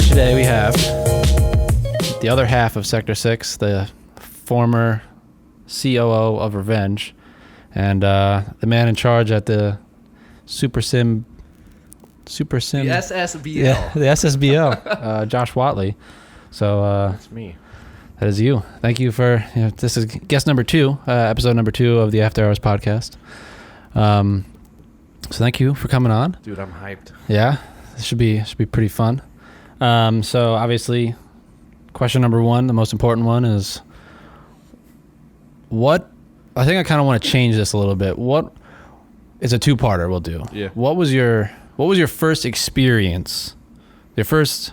Today we have the other half of Sector 6, the former COO of Revenge, and the man in charge at the Super Sim. The SSBL. Yeah, the SSBL, Josh Whatley. So that's me. That is you. Thank you for, this is guest number 2, episode number 2 of the After Hours podcast. So thank you for coming on. Dude, I'm hyped. Yeah, this should be pretty fun. So obviously, question number 1, the most important one is I think I kind of want to change this a little bit. It's a 2-parter we'll do. Yeah. What was your first experience? The first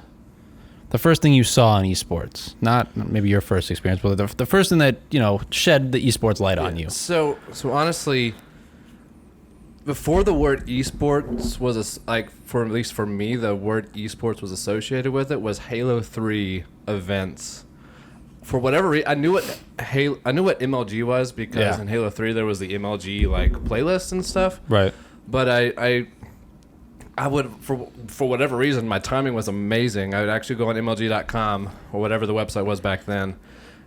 thing you saw in esports, not maybe your first experience, but the first thing that, shed the esports light on you. So honestly, before the word esports was at least for me, the word esports was associated with it was Halo 3 events. For whatever reason, I knew what MLG was because in Halo 3 there was the MLG playlist and stuff. Right. But I would for whatever reason my timing was amazing. I would actually go on MLG.com or whatever the website was back then.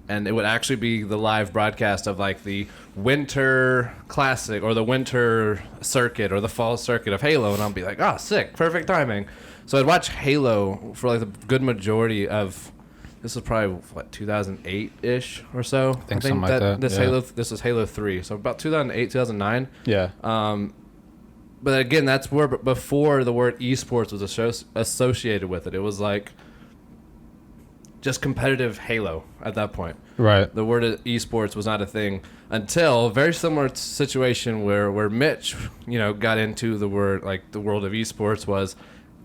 And it would actually be the live broadcast of the winter classic or the winter circuit or the fall circuit of Halo. And I'll be like, oh, sick, perfect timing. So I'd watch Halo for the good majority of, this was probably 2008-ish or so. I think something like that. This was Halo 3. So about 2008, 2009. Yeah. But again, that's where before the word esports was associated with it. It was just competitive Halo at that point. Right. The word esports was not a thing until a very similar situation where Mitch, got into the word, the world of esports was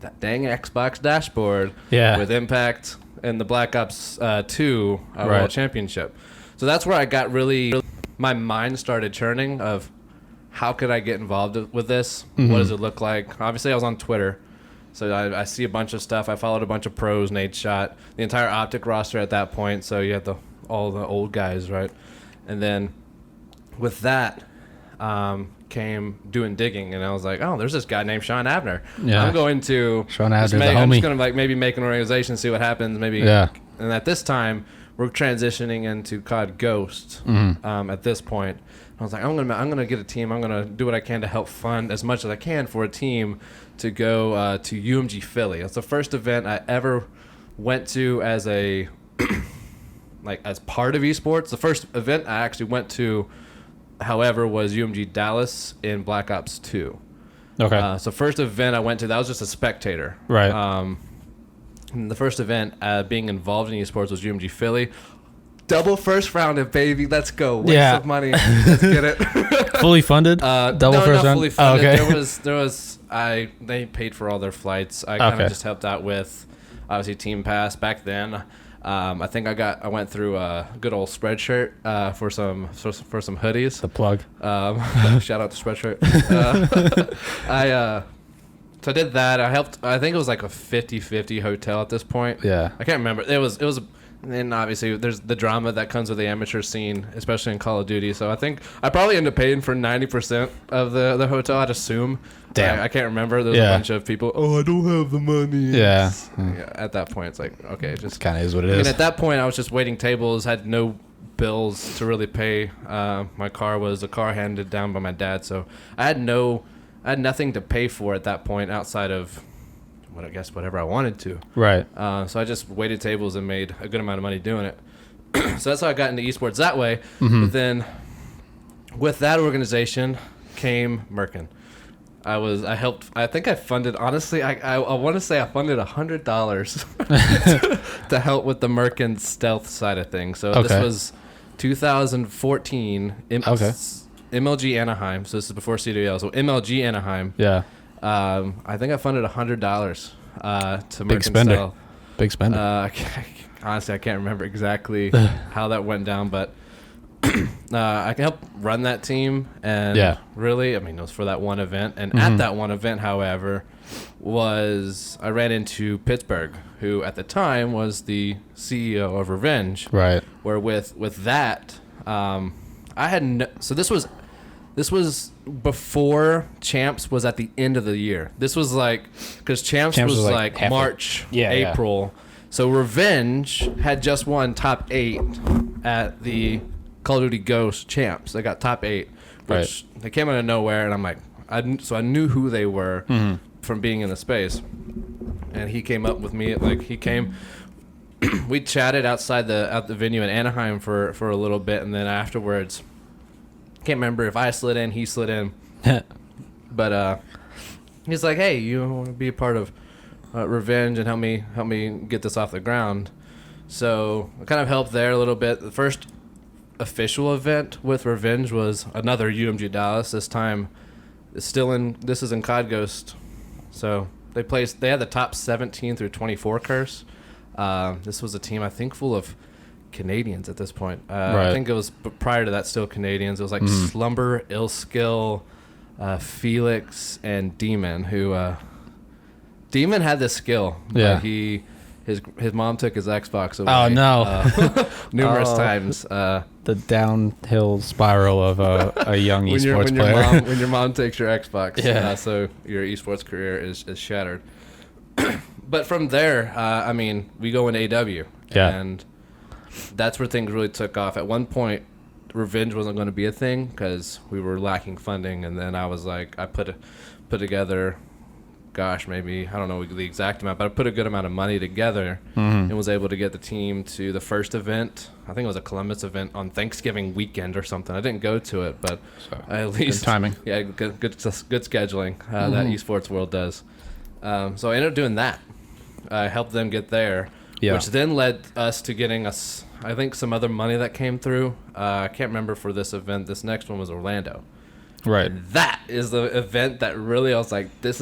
that dang Xbox dashboard with Impact and the Black Ops 2 World Championship. So that's where I got my mind started churning of how could I get involved with this? Mm-hmm. What does it look like? Obviously, I was on Twitter. So I see a bunch of stuff. I followed a bunch of pros, Nate Shot, the entire Optic roster at that point. So you had all the old guys, right? And then with that came doing digging, and I was like, oh, there's this guy named Sean Abner. Yeah. I'm going to Sean Abner's the homie. I'm just going to maybe make an organization, see what happens. Maybe. Yeah. And at this time, we're transitioning into COD Ghost. Mm-hmm. At this point, I was like, I'm gonna get a team. I'm gonna do what I can to help fund as much as I can for a team to go to UMG Philly. It's the first event I ever went to as a as part of esports. The first event I actually went to, however, was UMG Dallas in Black Ops 2. Okay. So first event I went to, that was just a spectator. Right. And the first event being involved in esports was UMG Philly. Double first round, baby. Let's go. Waste of money. Let's get it. Fully funded? Double first round? No, fully funded. Oh, okay. They paid for all their flights. I kind of just helped out with, obviously, Team Pass back then. I think I went through a good old Spreadshirt for some hoodies. The plug. Shout out to Spreadshirt. So I did that. I helped. I think it was a 50-50 hotel at this point. Yeah. I can't remember. It was. And obviously, there's the drama that comes with the amateur scene, especially in Call of Duty. So I think I probably ended up paying for 90% of the hotel, I'd assume. Damn. I can't remember. There's a bunch of people, I don't have the money. Yeah. At that point, it's okay. Just kind of is what it is. And at that point, I was just waiting tables, had no bills to really pay. My car was a car handed down by my dad. So I had nothing to pay for at that point outside of whatever I wanted to. Right. So I just waited tables and made a good amount of money doing it. So that's how I got into esports that way. Mm-hmm. But then with that organization came Merkin. I think I funded, honestly, I want to say I funded $100 to help with the Merkin stealth side of things. So this was 2014 MLG Anaheim. So this is before CWL. So MLG Anaheim. Yeah. I think I funded $100 to Big spender. Big spender. Honestly, I can't remember exactly how that went down, but I can help run that team, and really, I mean, it was for that one event. And at that one event, however, I ran into Pittsburgh, who at the time was the CEO of Revenge. Right. Where with that, I had so this was before Champs was at the end of the year. This was like, because Champs was like March, April. Yeah. So Revenge had just won top 8 at the Call of Duty Ghost Champs. They got top 8, which they came out of nowhere, and I'm like, I knew who they were from being in the space. And he came up with me, we chatted outside the venue in Anaheim for a little bit, and then afterwards, can't remember if I slid in, he slid in, but he's like, hey, you want to be a part of Revenge and help me get this off the ground. So I kind of helped there a little bit. The first official event with Revenge was another UMG Dallas. This time this is in COD Ghost. So they had the top 17 through 24 curse. This was a team, I think, full of Canadians at this point. I think it was prior to that still Canadians. It was like Slumber, Illskill, Felix, and Demon, who Demon had this skill. Yeah. His mom took his Xbox away. Oh no! Numerous times. The downhill spiral of a young esports player. When your mom takes your Xbox, so your esports career is shattered. But from there, I mean, we go into AW, and that's where things really took off. At one point, Revenge wasn't going to be a thing because we were lacking funding, and then I was like, I put together, gosh, maybe, I don't know the exact amount, but I put a good amount of money together and was able to get the team to the first event. I think it was a Columbus event on Thanksgiving weekend or something. I didn't go to it, but at least good timing. Yeah, good scheduling that esports world does. So I ended up doing that. I helped them get there, which then led us to getting us, I think, some other money that came through. I can't remember for this event. This next one was Orlando. Right. And that is the event that really I was like, this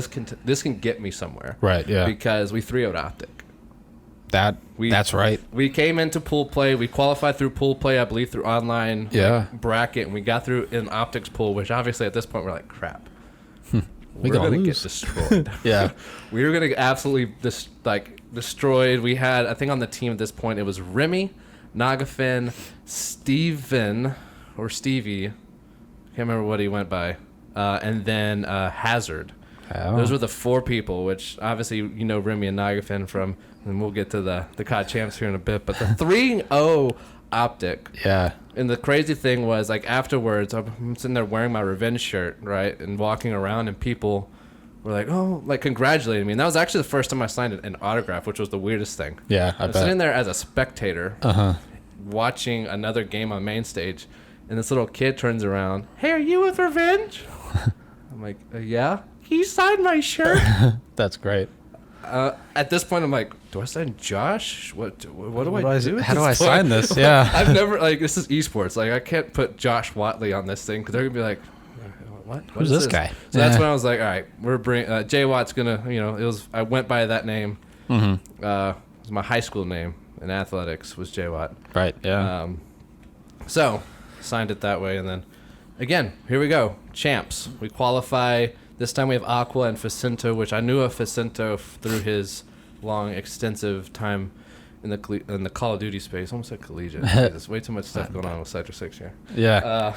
can get me somewhere. Right. Yeah. Because we 3-0'd Optic. That's right. We came into pool play. We qualified through pool play, I believe, through online bracket, and we got through in Optic's pool, which obviously at this point we're like, crap. We're gonna get destroyed. We were gonna get absolutely destroyed. We had, I think, on the team at this point it was Remy, Nagafin, Steven or Stevie, can't remember what he went by, and then Hazard. Those were the 4 people, which obviously Remy and Nagafin from, and we'll get to the COD champs here in a bit, but the 3-0 Optic. Yeah. And the crazy thing was, like, afterwards, I'm sitting there wearing my Revenge shirt, right, and walking around, and people were like, oh, like, congratulating me. And that was actually the first time I signed an autograph, which was the weirdest thing. Yeah, I was sitting there as a spectator, watching another game on main stage, and this little kid turns around, hey, are you with Revenge? I'm like, yeah. He signed my shirt. That's great. At this point, I'm like, do I sign Josh? What do I do? How do I sign this? Yeah. I've never, this is esports. Like, I can't put Josh Whatley on this thing because they're going to be like, what? Who's this guy? So that's when I was like, all right, we're bringing, Jay Watt's going to, I went by that name. It was my high school name in athletics was Jay Watt. Right, yeah. So, signed it that way. And then, again, here we go. Champs. We qualify. This time we have Aqua and Facento, which I knew of Facento through his long, extensive time in the Call of Duty space. Almost like collegiate. There's way too much stuff going on with Sector 6 here. Yeah.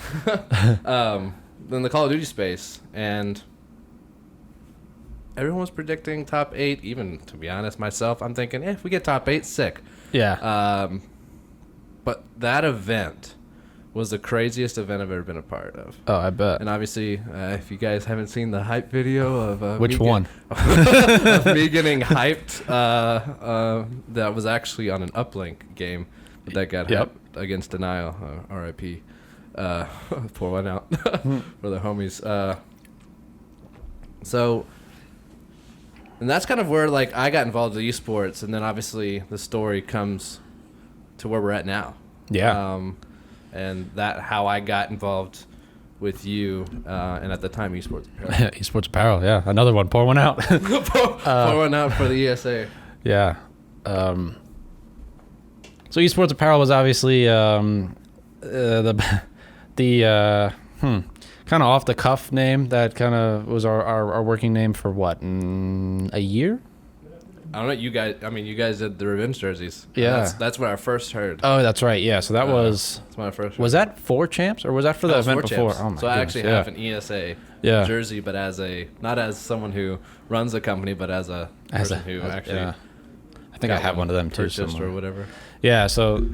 Then the Call of Duty space, and everyone was predicting top 8. Even, to be honest, myself, I'm thinking, if we get top 8, sick. Yeah. But that event was the craziest event I've ever been a part of. Oh, I bet. And obviously, if you guys haven't seen the hype video of which one? Of me getting hyped, that was actually on an uplink game that got hyped against Denial, RIP. Pour one out for the homies. So, and that's kind of where I got involved with esports, and then obviously the story comes to where we're at now. Yeah. And that how I got involved with you, and at the time, Esports Apparel. Esports Apparel, yeah. Another one. Pour one out. pour one out for the ESA. Yeah. So Esports Apparel was obviously the kind of off the cuff name that kind of was our working name for what, a year? I don't know. You guys did the Revenge jerseys. Yeah, that's what I first heard. Oh, that's right. Yeah, so that was. That's when I first heard. Was that for champs or was that for the event before? Oh my so I actually have an ESA jersey, but not as someone who runs a company, but as a person who actually. Yeah. I think I have one of them too, somewhere. Or whatever. Yeah. So,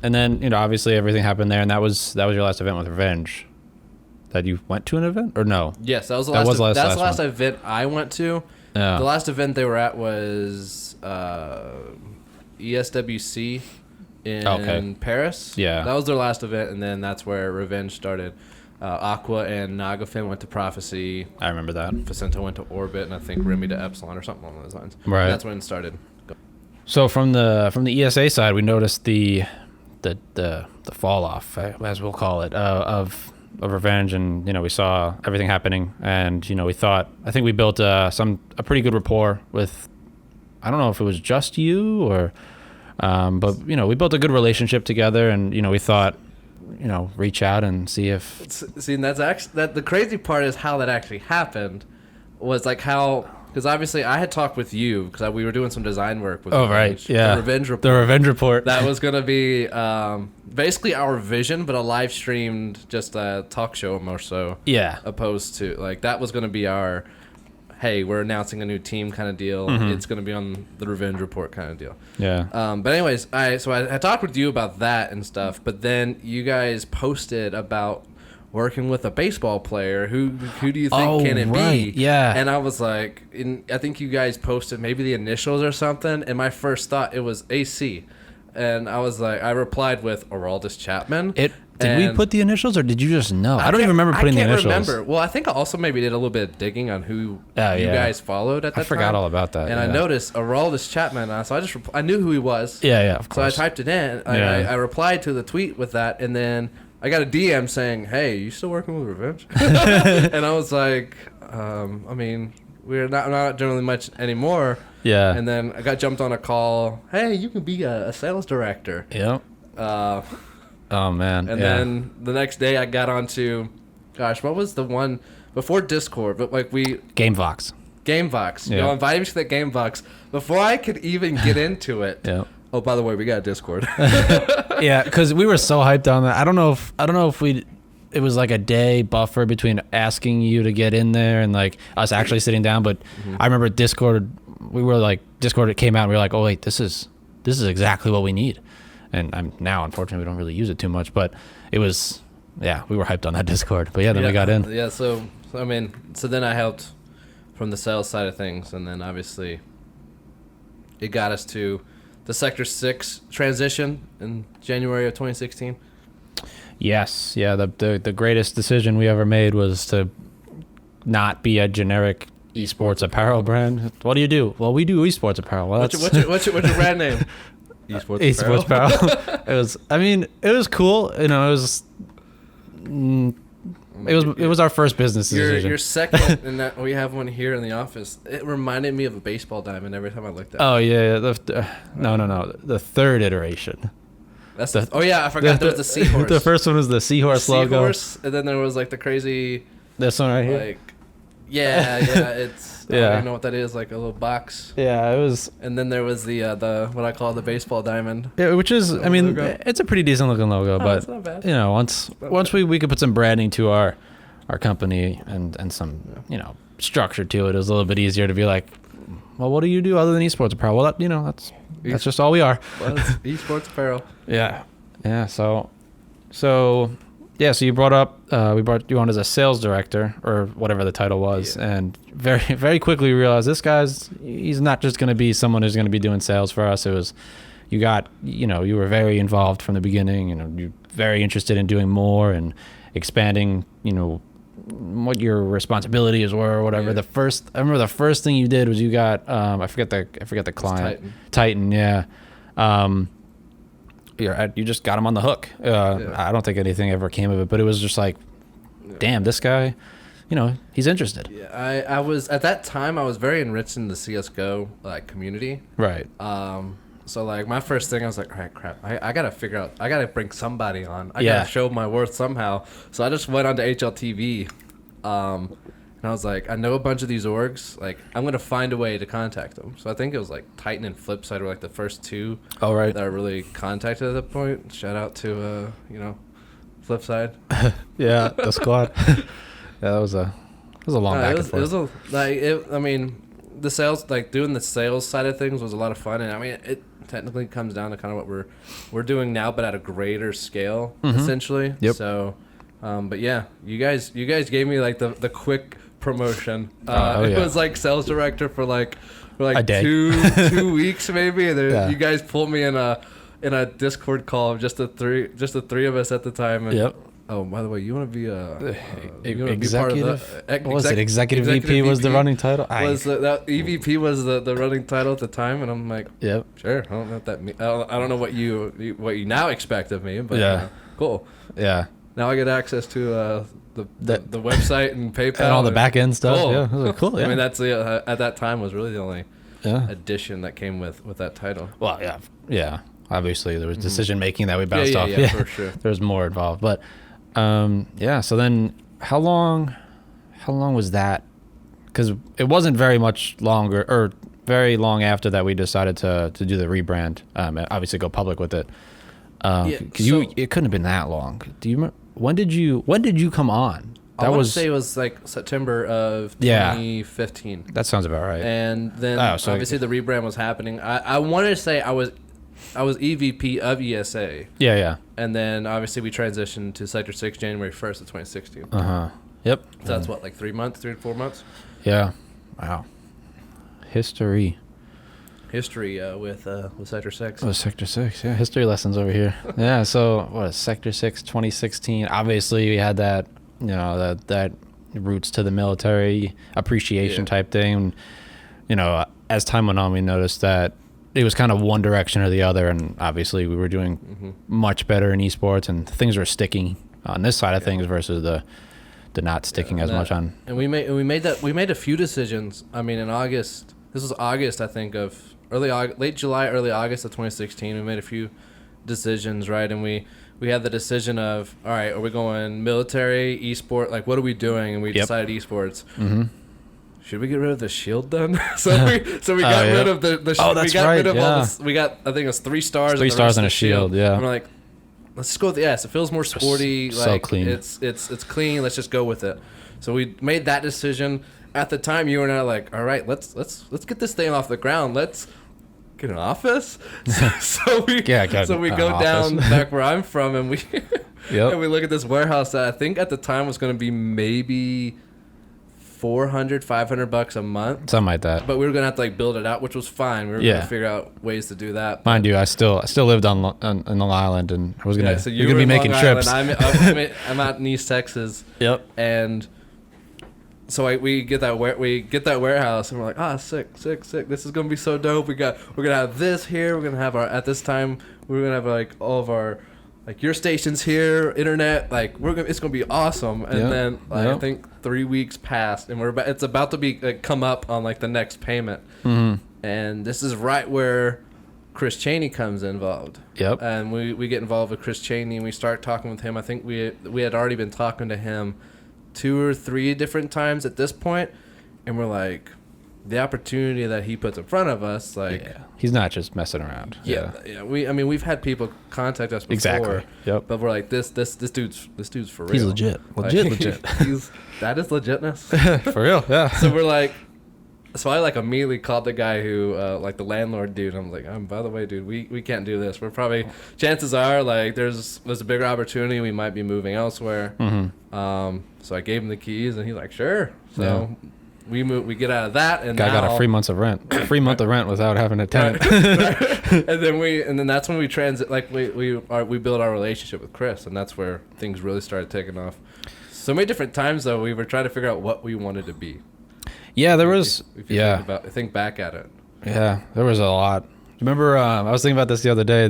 and then obviously everything happened there, and that was your last event with Revenge. That you went to an event or no? Yes, that was the last event I went to. Yeah. The last event they were at was ESWC in Paris. Yeah. That was their last event, and then that's where Revenge started. Aqua and Nagafin went to Prophecy. I remember that. Facento went to Orbit, and I think Remy to Epsilon or something along those lines. Right. And that's when it started. So from the ESA side, we noticed the fall off, as we'll call it, of Revenge, and we saw everything happening, and we thought, I think we built a pretty good rapport with, I don't know if it was just you or but we built a good relationship together, and we thought reach out and see if and that's actually the crazy part is how that actually happened was like how. Because obviously I had talked with you because we were doing some design work with Revenge. Yeah. The Revenge Report. That was going to be basically our vision, but a live streamed just a talk show more so. Yeah. Opposed to like that was going to be our, hey, we're announcing a new team kind of deal. Mm-hmm. It's going to be on the Revenge Report kind of deal. Yeah. But anyways, I talked with you about that and stuff, but then you guys posted about working with a baseball player. Who do you think can it be? Yeah. And I was like, I think you guys posted maybe the initials or something, and my first thought it was AC, and I was like, I replied with Aroldis Chapman. Did we put the initials or did you just know? I don't even remember putting the initials. I can't remember. Well, I think I also maybe did a little bit of digging on who you guys followed at that time. I forgot all about that. And I noticed Aroldis Chapman, so I knew who he was. Yeah, of course. So I typed it in. I replied to the tweet with that, and then I got a DM saying, "Hey, you still working with Revenge?" And I was like, I mean, we're not generally much anymore. Yeah. And then I got jumped on a call. Hey, you can be a sales director. Yep. Oh man. And then the next day I got onto, gosh, what was the one before Discord? But like GameVox. GameVox. You invited me to that GameVox before I could even get into it. Yeah. Oh, by the way, we got Discord. Yeah, because we were so hyped on that. I don't know if it was like a day buffer between asking you to get in there and like us actually sitting down. But I remember Discord. Discord came out and we were like, oh wait, this is exactly what we need. And now, unfortunately, we don't really use it too much. But it was, we were hyped on that Discord. But then we got in. Yeah, so then I helped from the sales side of things, and then obviously it got us to the Sector 6 transition in January of 2016. Yes, yeah. The greatest decision we ever made was to not be a generic esports apparel brand. What do you do? Well, we do esports apparel. Well, what's your brand name? Esports apparel. It was cool. It was our first business decision. Your second, and that we have one here in the office. It reminded me of a baseball diamond every time I looked at it. Oh yeah. No. The third iteration. I forgot there was the seahorse. The first one was the seahorse logo. And then there was like the crazy. This one right here. It's. I don't even know what that is. Like a little box. Yeah, it was. And then there was the what I call the baseball diamond. Yeah, which is, logo. It's a pretty decent looking logo, but it's not bad. Once we could put some branding to our company and some structure to it was a little bit easier to be like, well, what do you do other than esports apparel? Well, that's just all we are. Well, it's esports apparel. Yeah. So you brought up we brought you on as a sales director or whatever the title was, and very very quickly we realized he's not just going to be someone who's going to be doing sales for us. It was you were very involved from the beginning. You're very interested in doing more and expanding. What your responsibilities were or whatever. Yeah. I remember the first thing you did was you got I forget the client. Titan, yeah. You just got him on the hook. I don't think anything ever came of it, but it was just like, damn, this guy, he's interested. Yeah, I was at that time I was very enriched in the CS:GO community. Right. So like my first thing, I was like, all right, crap, I gotta figure out, I gotta bring somebody on. I gotta show my worth somehow. So I just went on to HLTV, and I was like, I know a bunch of these orgs. Like I'm gonna find a way to contact them. So I think it was like Titan and Flipside were like the first two. Oh right. That I really contacted at that point. Shout out to Flipside. Yeah, the squad. Yeah, that was a long back and forth. I mean, the sales, like doing the sales side of things was a lot of fun, and I mean it technically comes down to kind of what we're doing now, but at a greater scale, essentially. Yep. So, but yeah, you guys gave me like the quick promotion. It was like sales director for like a day. 2 weeks maybe, and then you guys pulled me in a Discord call of just the three of us at the time. And, oh, by the way, you want to be executive? What was it? Executive VP was the running title. That EVP was the running title at the time, and I'm like, sure. I don't know what that means. I don't know what you now expect of me, but cool. Yeah. Now I get access to the website and PayPal and all the back end stuff. Cool. Yeah, it was cool. Yeah. I mean, that's at that time was really the only addition that came with that title. Well, yeah. Obviously, there was decision making that we bounced off. Yeah, for sure. There was more involved, but. So then how long was that? Because it wasn't very much longer or very long after that we decided to do the rebrand, and obviously go public with it. It couldn't have been that long. Do you remember, when did you come on? I want to say it was like September of 2015. That sounds about right. And then obviously the rebrand was happening. I wanted to say I was EVP of ESA. Yeah. And then obviously we transitioned to Sector 6 January 1st of 2016. Yep. So that's what, like 3 to 4 months? Yeah. Wow. History with Sector 6. Oh, Sector 6. Yeah, history lessons over here. Yeah, so what is Sector 6 2016? Obviously we had that, that roots to the military appreciation type thing. And, as time went on, we noticed that it was kind of one direction or the other, and obviously we were doing much better in esports, and things were sticking on this side of things versus the not sticking as much on. And we made a few decisions. I mean, in August, this was August, I think, of late July, early August of 2016. We made a few decisions, right? And we had the decision of, all right, are we going military, esport? Like, what are we doing? And we decided esports. Should we get rid of the shield then? so we got rid of the oh, that's we got right. rid of all this, we got, I think it was 3 stars. 3 stars and a shield. Yeah. And we're like, let's just go with the S. It feels more sporty. So like clean. It's clean. Let's just go with it. So we made that decision. At the time, you and I were like, all right, let's get this thing off the ground. Let's get an office. so we go down back where I'm from, and we and we look at this warehouse that I think at the time was going to be maybe $400-$500 a month, something like that. But we were gonna have to like build it out, which was fine. We were gonna figure out ways to do that. Mind you, I still lived on Long Island, and I was gonna so you're gonna be making trips. I'm out in East Texas. Yep. And so we get that warehouse, and we're like, sick. This is gonna be so dope. We're gonna have this here. We're gonna have at this time we're gonna have like all of our like your stations here, internet, like it's gonna be awesome. And then I think 3 weeks passed, and it's about to be come up on like the next payment. And this is right where Chris Cheney comes involved. Yep. And we get involved with Chris Cheney, and we start talking with him. I think we had already been talking to him 2 or 3 different times at this point, and we're like, the opportunity that he puts in front of us, like he's not just messing around. We've had people contact us before. Exactly. Yep. But we're like, this dude's for real. He's legit. Legit. That is legitness. For real. Yeah. So we're like, so I like immediately called the guy who like the landlord dude. I'm like, by the way, dude, we can't do this. We're probably, chances are like there's a bigger opportunity. We might be moving elsewhere. So I gave him the keys, and he's like, sure. So. We get out of that, and guy got a 3 months of rent. A free month of rent without having a tenant. and then that's when we transit. Like we build our relationship with Chris, and that's where things really started taking off. So many different times though, we were trying to figure out what we wanted to be. Yeah, there was. Think back at it. Yeah, there was a lot. Remember, I was thinking about this the other day.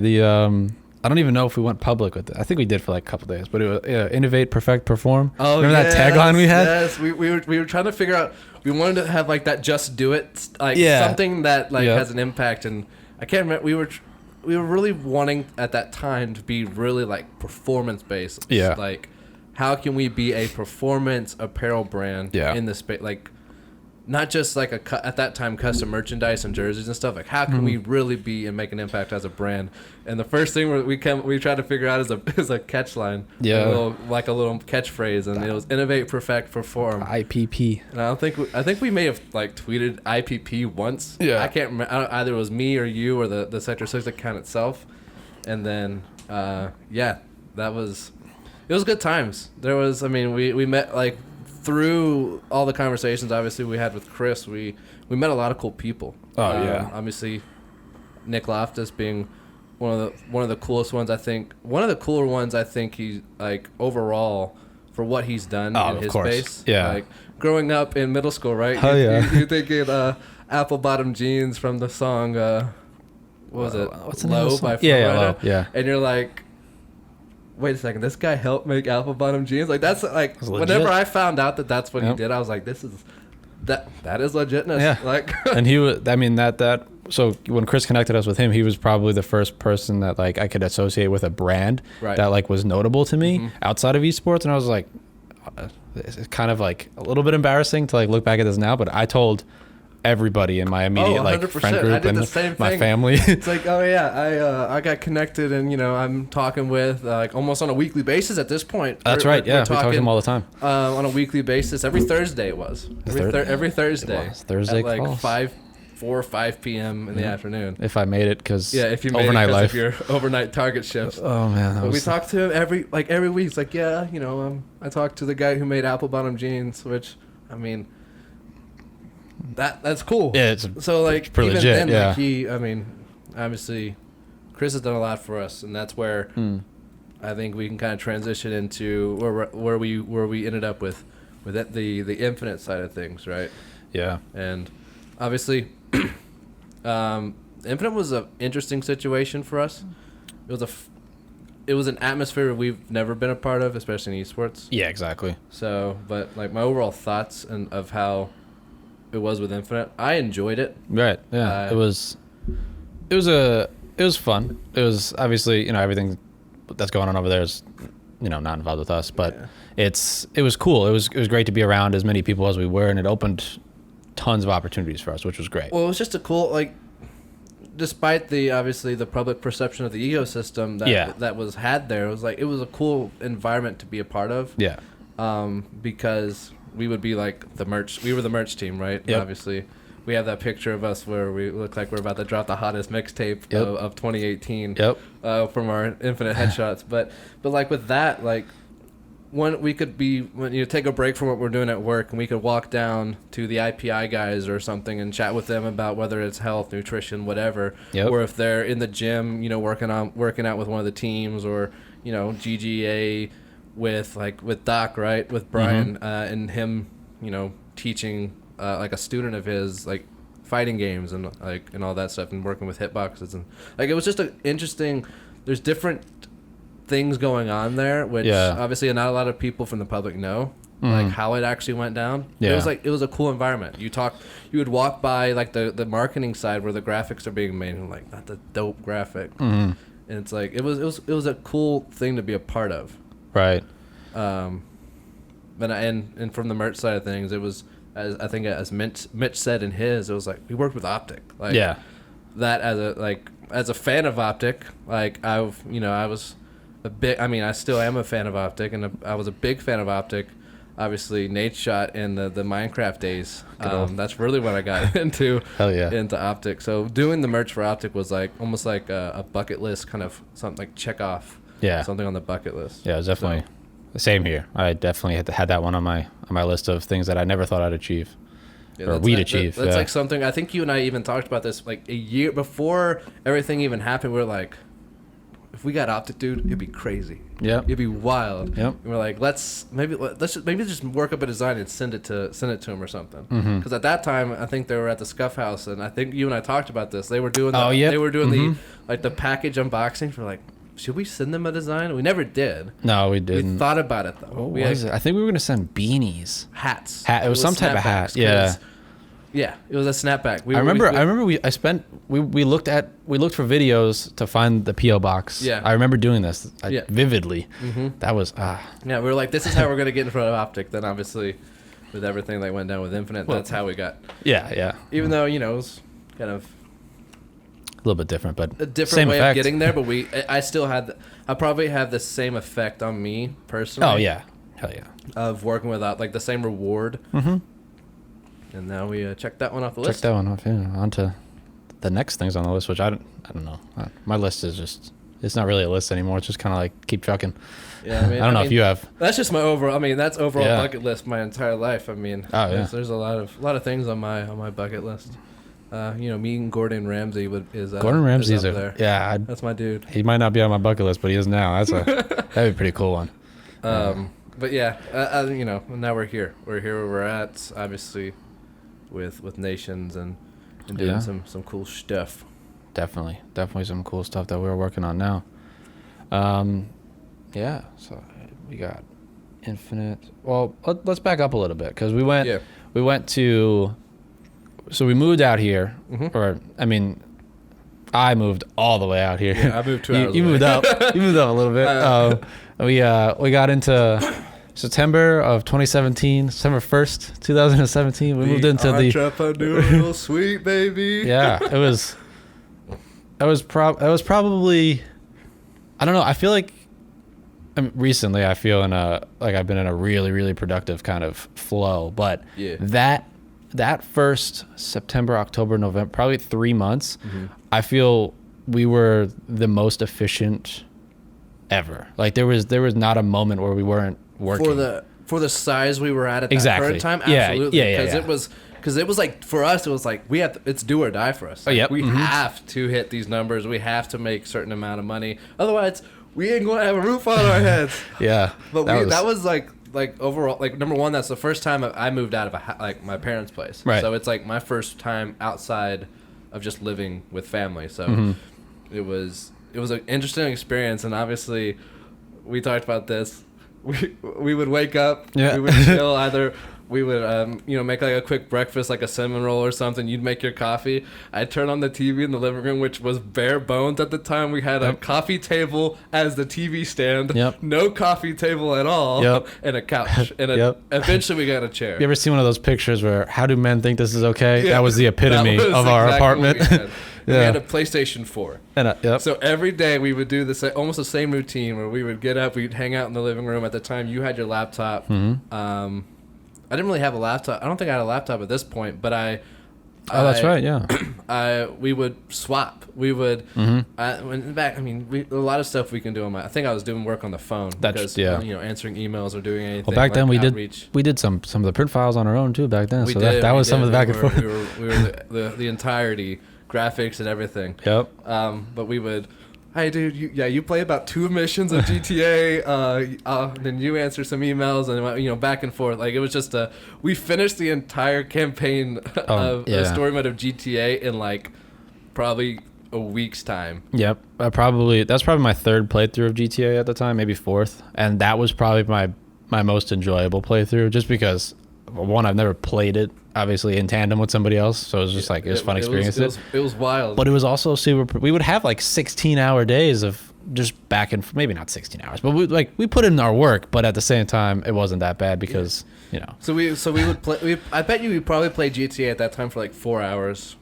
I don't even know if we went public with it. I think we did for like a couple days, but it was innovate, perfect, perform. Oh, remember that tagline we had? Yes, we were trying to figure out. We wanted to have like that just do it, like something that like has an impact. And I can't remember. were really wanting at that time to be really like performance based. Yeah. Like, how can we be a performance apparel brand in the space? Like, not just like at that time custom merchandise and jerseys and stuff. Like, how can we really be and make an impact as a brand? And the first thing we tried to figure out is a catch line. Yeah. A little catchphrase, and it was innovate, perfect, perform. IPP. And I think we may have like tweeted IPP once. Yeah. I can't remember. Either it was me or you or the Sector 6 account itself. And then it was good times. There was, I mean, we met like through all the conversations obviously we had with Chris, we met a lot of cool people. Obviously Nick Loftus being one of the coolest ones. I think one of the cooler ones. I think he's like overall for what he's done in his space. Yeah. Like growing up in middle school, right? Oh yeah. You thinking apple bottom jeans from the song what was it? What's the Low name of the song? by Florida. Low. Yeah. And you're like, wait a second, this guy helped make apple bottom jeans? Like that's like whenever I found out that that's what he did, I was like, that is legitness. Yeah. Like and he was, I mean, that so when Chris connected us with him, he was probably the first person that like I could associate with a brand that like was notable to me outside of esports. And I was like, it's kind of like a little bit embarrassing to like look back at this now, but I told everybody in my immediate like friend group and my family. It's like, oh yeah, I got connected, and I'm talking with like almost on a weekly basis at this point. That's right. Yeah, we talk to him all the time. On a weekly basis, every Thursday it was. Every Thursday. Thursday at like calls. 4 or 5 p.m. in the afternoon. If I made it, because if you made overnight it, life. If your overnight target shifts. Oh man, we talked to him every week. It's like, I talked to the guy who made apple bottom jeans, which I mean. That's cool. Yeah, it's pretty even legit. Then, I mean, obviously, Chris has done a lot for us, and that's where I think we can kind of transition into where we ended up with the Infinite side of things, right? Yeah. And obviously, Infinite was an interesting situation for us. It was an atmosphere we've never been a part of, especially in esports. Yeah, exactly. So, but like my overall thoughts of how it was with Infinite, I enjoyed it. Right. Yeah. It was fun. It was obviously, everything that's going on over there is, not involved with us, but it was cool. It was great to be around as many people as we were, and it opened tons of opportunities for us, which was great. Well, it was just a cool, like, despite obviously the public perception of the ecosystem that was had there, it was a cool environment to be a part of. Yeah. Because we would be like we were the merch team, right? Yep. Obviously we have that picture of us where we look like we're about to drop the hottest mixtape of 2018 from our Infinite headshots. But like with that, like when you take a break from what we're doing at work, and we could walk down to the IPI guys or something and chat with them about whether it's health, nutrition, whatever, or if they're in the gym, working out with one of the teams, or GGA with Doc, right, with Brian, and him, teaching like a student of his like fighting games and all that stuff, and working with hitboxes, and like it was just interesting. There's different things going on there, which obviously not a lot of people from the public know, like how it actually went down. It was a cool environment. You would walk by like the marketing side where the graphics are being made, and like, that's a dope graphic, and it's like it was a cool thing to be a part of. Right. And from the merch side of things, it was, as Mitch said in his, it was like we worked with Optic. Like that as a fan of Optic, like I was a big, I still am a fan of Optic, and I was a big fan of Optic. Obviously, Nate shot in the Minecraft days. That's really when I got into Optic. So doing the merch for Optic was like almost like a bucket list kind of something, like check off. Yeah. Something on the bucket list. Yeah, it was definitely the same here. I definitely had that one on my list of things that I never thought I'd achieve. Or we'd achieve. That's like something, I think you and I even talked about this like a year before everything even happened. We were like, if we got Optic, dude, it'd be crazy. Yeah. It'd be wild. Yep. And we're like, let's just work up a design and send it to him or something. Because at that time, I think they were at the Scuff House, and I think you and I talked about this. They were doing the package unboxing for like, should we send them a design? We never did. No, we didn't. We thought about it though. What was it? I think we were gonna send beanies. Hats. It was some type of hat. Yeah. Yeah, it was a snapback. I remember we looked for videos to find the P.O. box. Yeah. I remember doing this vividly. Mm-hmm. That was Yeah, we were like, this is how we're gonna get in front of Optic. Then obviously, with everything that went down with Infinite, that's how we got. Yeah. Even though it was kind of a little bit different, but a different same way effect. of getting there. But I probably have the same effect on me personally. Oh yeah, hell yeah. Of working without the same reward. Mm-hmm. And now we check that one off the list. Check that one off. Yeah, on to the next things on the list, which I don't know. My list is just, it's not really a list anymore. It's just kind of like keep trucking. Yeah, I don't know if you have. That's just my overall. I mean, that's overall bucket list my entire life. I mean, there's a lot of things on my bucket list. Meeting Gordon Ramsay Gordon Ramsay's up there. Yeah, that's my dude. He might not be on my bucket list, but he is now. That'd be a pretty cool one. But yeah, now we're here. We're here where we're at. Obviously, with Nations and doing some cool stuff. Definitely some cool stuff that we're working on now. So we got Infinite. Well, let's back up a little bit because we went to. So we moved out here, or I mean, I moved all the way out here. Yeah, I moved 2 hours. You moved up. You moved up a little bit. We got into September of 2017, September 1st, 2017. We moved into the Entrepreneurial suite, baby. Yeah, it was probably, I don't know. I feel like recently I feel I've been in a really, really productive kind of flow, but that first September, October, November, probably 3 months, I feel we were the most efficient ever. Like there was not a moment where we weren't working. For the size we were at that current time, absolutely. Because it was like, for us, it was like it's do or die for us. Like, we have to hit these numbers. We have to make a certain amount of money. Otherwise, we ain't going to have a roof on our heads. Yeah. But that was like overall, like number one, that's the first time I moved out of my parents' place. Right. So it's like my first time outside of just living with family. So it was an interesting experience, and obviously we talked about this. We would wake up. Yeah. We would chill. Either we would make like a quick breakfast, like a cinnamon roll or something. You'd make your coffee. I'd turn on the TV in the living room, which was bare bones at the time. We had a coffee table as the TV stand. Yep. No coffee table at all. Yep. And a couch. And eventually we got a chair. You ever see one of those pictures where how do men think this is okay? Yeah. That was the epitome of our apartment. We had a PlayStation 4. So every day we would do almost the same routine where we would get up, we'd hang out in the living room. At the time, you had your laptop. I didn't really have a laptop. I don't think I had a laptop at this point, but that's right, yeah. We would swap. We would. A lot of stuff we can do on my. I think I was doing work on the phone. Answering emails or doing anything. Well, back then we outreach. we did some of the print files on our own too back then. That was some of the back and forth. We were the entirety. Graphics and everything. Yep. But we would, hey dude, you play about 2 missions of GTA, then you answer some emails and back and forth. Like it was just we finished the entire campaign of the story mode of GTA in like probably a week's time. Yep. That's probably my 3rd playthrough of GTA at the time, maybe 4th, and that was probably my most enjoyable playthrough, just because one, I've never played it obviously in tandem with somebody else, so it was just it was fun experience. It was wild, but it was also super. We would have like 16-hour days of just back and maybe not 16 hours, but we put in our work, but at the same time it wasn't that bad because So we would play. I bet you we probably played GTA at that time for like 4 hours,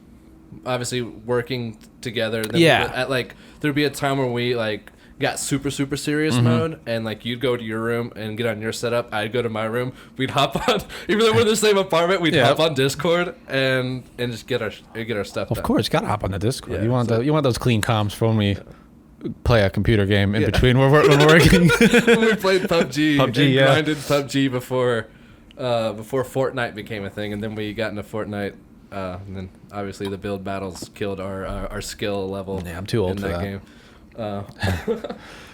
obviously working together. Then there'd be a time where we got super serious mode, and you'd go to your room and get on your setup, I'd go to my room, we'd hop on, even though we're in the same apartment, we'd hop on Discord and just get our stuff done. Of course, gotta hop on the Discord. You want those clean comms for when we play a computer game in between when we're working. When we played PUBG and grinded PUBG before Fortnite became a thing, and then we got into Fortnite, and then obviously the build battles killed our skill level. Yeah, I'm too old for that game.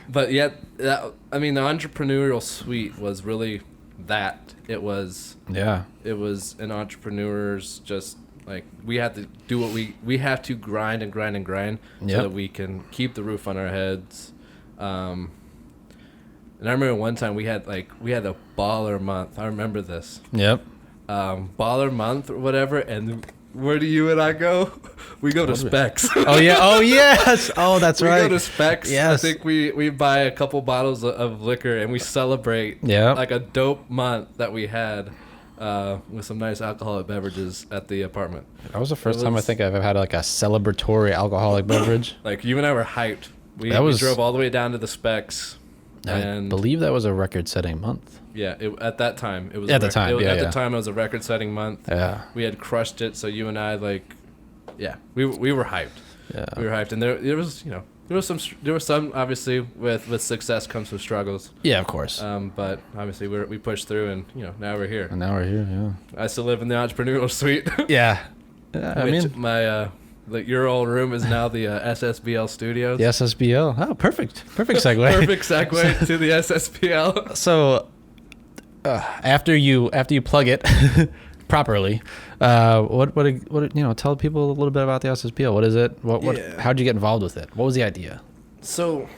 But yet, the entrepreneurial suite was really that. It was an entrepreneur's just we have to do what we have to grind and grind and grind so that we can keep the roof on our heads. And I remember one time we had a baller month. I remember this. Yep. baller month or whatever, and where do you and I go? We go to Specs. Oh yeah. Oh yes. Oh, that's right. We go to Specs. Yes. I think we buy a couple bottles of liquor and we celebrate like a dope month that we had with some nice alcoholic beverages at the apartment. That was the first time I think I've ever had like a celebratory alcoholic beverage. Like you and I were hyped. We drove all the way down to the Specs. I believe that was a record-setting month. Yeah, at that time it was. At the time it was a record-setting month. Yeah, we had crushed it. So you and I we were hyped. Yeah, we were hyped, and there was some obviously with success comes some struggles. Yeah, of course. But obviously we pushed through, and now we're here. And now we're here. Yeah. I still live in the Entrepreneurial suite. Yeah. I mean, my your old room is now the SSBL studios. The SSBL. Oh, perfect segue. Perfect segue to the SSBL. So, after you plug it properly, what tell people a little bit about the SSBL. What is it? How'd you get involved with it? What was the idea? So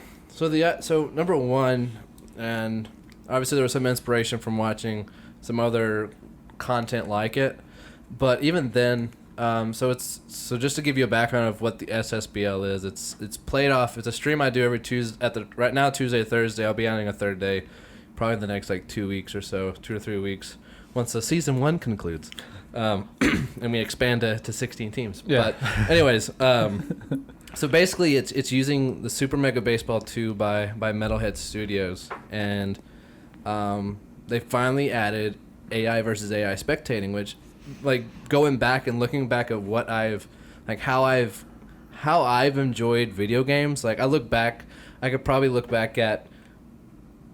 number one, and obviously there was some inspiration from watching some other content like it, but even then. So just to give you a background of what the SSBL is, it's played off. It's a stream I do every Tuesday right now Tuesday, Thursday. I'll be adding a third day, probably in the next 2 weeks or so, 2 or 3 weeks, once the season 1 concludes, and we expand to 16 teams. Yeah. But anyways, so basically it's using the Super Mega Baseball 2 by Metalhead Studios, and they finally added AI versus AI spectating, which. Going back and looking back at what how I've enjoyed video games. I could probably look back at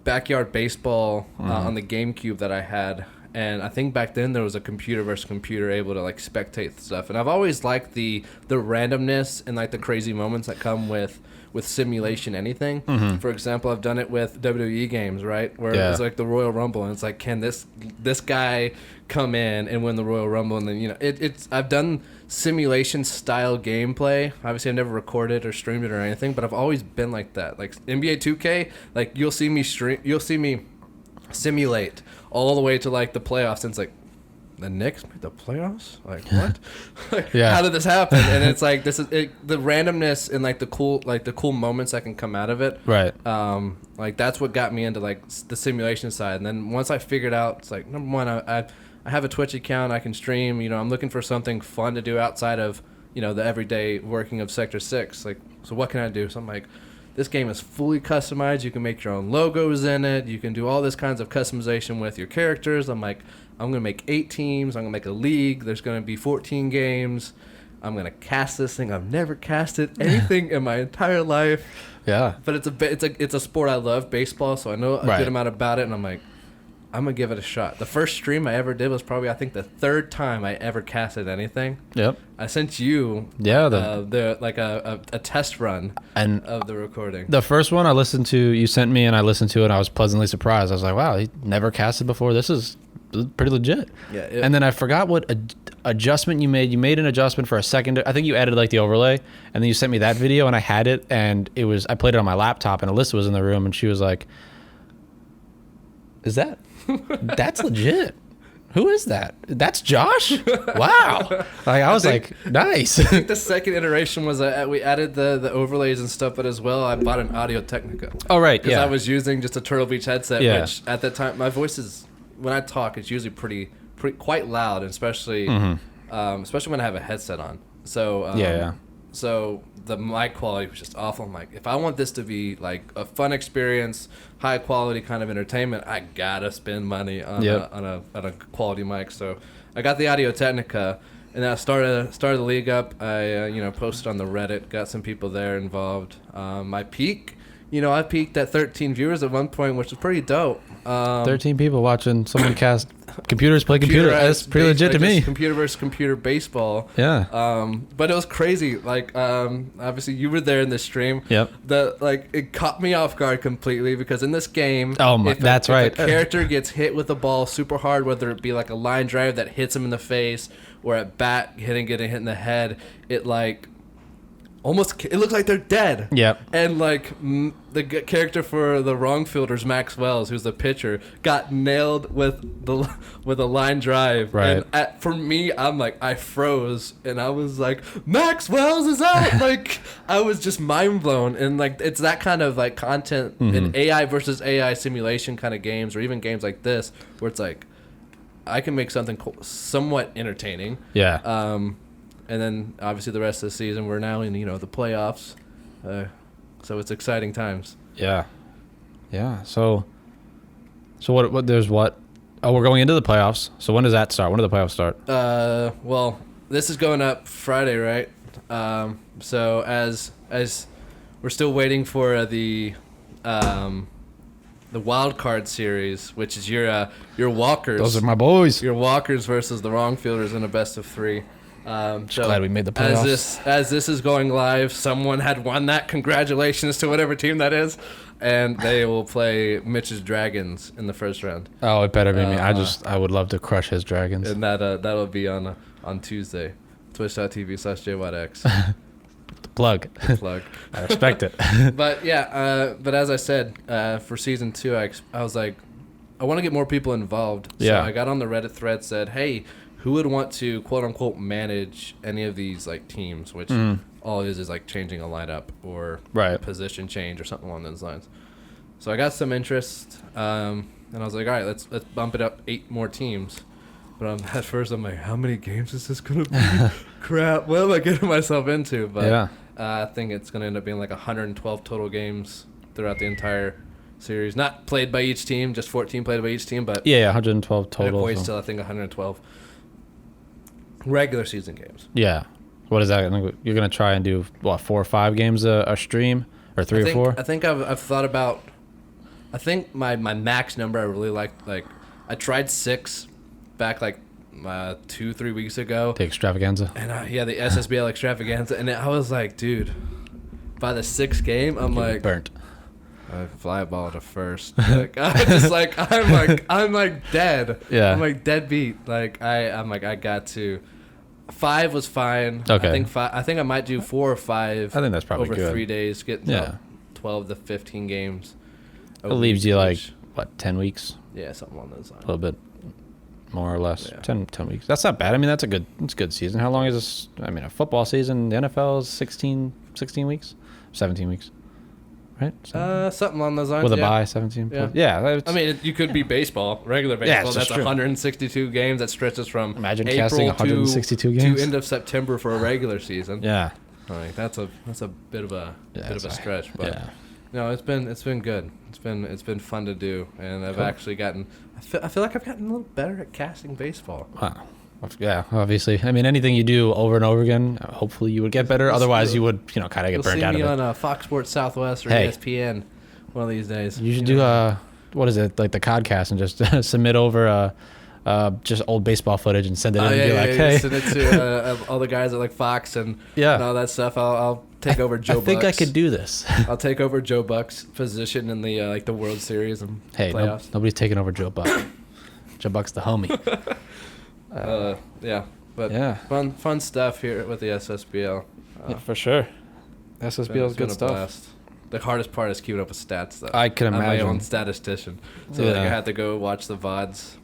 Backyard Baseball on the GameCube that I had, and I think back then there was a computer versus computer able to spectate stuff, and I've always liked the randomness and the crazy moments that come with simulation anything. Mm-hmm. For example, I've done it with WWE games, right? Where it's the Royal Rumble, and it's can this guy come in and win the Royal Rumble? And then it's I've done simulation style gameplay. Obviously, I've never recorded or streamed it or anything, but I've always been like that. NBA 2K, you'll see me simulate all the way to the playoffs, and it's the Knicks made the playoffs? What? How did this happen? And it's this is the randomness and the cool moments that can come out of it. Right. That's what got me into the simulation side. And then once I figured out, it's number one, I have a Twitch account. I can stream. I'm looking for something fun to do outside of the everyday working of Sector 6. So what can I do? So I'm this game is fully customized. You can make your own logos in it. You can do all this kinds of customization with your characters. I'm going to make 8 teams. I'm going to make a league. There's going to be 14 games. I'm going to cast this thing. I've never casted anything in my entire life. Yeah. But it's a sport I love, baseball, so I know a good amount about it, and I'm I'm going to give it a shot. The first stream I ever did was probably, I think, the 3rd time I ever casted anything. Yep. I sent you a test run of the recording. The first one I listened to, you sent me, and I listened to it, and I was pleasantly surprised. I was like, wow, he never casted before. This is pretty legit. Yeah. And then I forgot what adjustment you made. You made an adjustment for a second. I think you added the overlay, and then you sent me that video, and I had it, and I played it on my laptop, and Alyssa was in the room, and she was like, that's legit. Who is that? That's Josh? Wow. I was nice. I think the second iteration was we added the overlays and stuff, but as well, I bought an Audio Technica. Oh, right. Yeah. Because I was using just a Turtle Beach headset, which at that time, my voice is, when I talk, it's usually pretty quite loud, especially when I have a headset on. So, So the mic quality was just awful. I'm if I want this to be a fun experience, high quality kind of entertainment, I gotta spend money on a quality mic. So I got the Audio Technica, and I started the league up. I posted on the Reddit, got some people there involved. I peaked at 13 viewers at one point, which was pretty dope. 13 people watching someone cast computers play computer. That's pretty legit to me. Computer versus computer baseball. Yeah. But it was crazy. Obviously you were there in the stream. Yep. It caught me off guard completely, because in this game, that's right. If a character gets hit with a ball super hard, whether it be a line drive that hits him in the face, or at bat getting hit in the head, it almost, it looks like they're dead. Yep. And like the character for the wrong fielders, Max Wells, who's the pitcher, got nailed with a line drive. Right. And for me, I'm like, I froze, and I was like, Max Wells is out. Like, I was just mind blown. And like, it's that kind of like content in AI versus AI simulation kind of games, or even games like this, where it's like, I can make something somewhat entertaining. Yeah. And then obviously the rest of the season, we're now in, the playoffs. So it's exciting times. Yeah. Yeah. So what there's what? Oh, we're going into the playoffs. So when does that start? When do the playoffs start? Well, this is going up Friday, right? So as we're still waiting for the wild card series, which is your walkers. Those are my boys. Your walkers versus the wrong fielders in a best of 3. So glad we made the playoffs. As this is going live, someone had won that. Congratulations to whatever team that is, and they will play Mitch's Dragons in the first round. Oh, it better be me. I would love to crush his Dragons. And that'll be on Tuesday, twitch.tv/jwatx. Plug. I respect it. But yeah, but as I said, for season 2, I was like, I want to get more people involved. So Yeah. I got on the Reddit thread, said, hey, who would want to quote unquote manage any of these like teams, which all it is like changing a lineup or a position change or something along those lines. So I got some interest, and I was like, all right, let's bump it up 8 more teams. But at first I'm like, how many games is this gonna be? Crap, what am I getting myself into? But yeah. I think it's gonna end up being like 112 total games throughout the entire series, not played by each team, just 14 played by each team, but 112 total. It equates to I think 112 regular season games. Yeah. What is that? You're gonna try and do 4 or 5 games a stream, or 3 or 4? I think I've thought about. I think my max number I really liked. Like I tried 6 back like 2-3 weeks ago. The extravaganza. And the SSBL extravaganza, and I was like, dude, by the 6th game, I'm like burnt. I fly ball to first. Like, I'm like dead. Yeah. I'm like dead beat. Like I'm like I got to. 5 was fine. Okay. I think I might do 4 or 5. I think that's probably over good. 3 days. Get 12 to 15 games. It leaves you like 10 weeks? Yeah, something along those lines. A little bit more or less. Yeah. 10 weeks. That's not bad. I mean, it's a good season. How long is this? I mean, a football season, the NFL is 16 weeks, 17 weeks, right? Something along those lines. With a bye, 17. Yeah. I mean, you could be baseball, regular baseball. it's That's true. 162 games. That stretches from Imagine April casting 162 games to end of September for a regular season. Yeah. Like that's a bit of a stretch, but yeah. no, it's been good. It's been fun to do, and I've actually gotten. I feel like I've gotten a little better at casting baseball. Wow. Yeah, obviously. I mean, anything you do over and over again, hopefully you would get better. Otherwise, you would, kind of get burnt out of it. You'll see me on Fox Sports Southwest or ESPN one of these days. You should do what is it, like the Codcast, and just submit over just old baseball footage and send it in and be like, hey. Send it to all the guys at like Fox and all that stuff. I'll take over Joe Buck's. I think I could do this. I'll take over Joe Buck's position in the like the World Series and playoffs. Nobody's taking over Joe Buck. Joe Buck's the homie. Fun stuff here with the SSBL. For sure. SSBL is good stuff. Blast. The hardest part is keeping up with stats, though. I can imagine. I'm my own statistician, so like I had to go watch the VODs,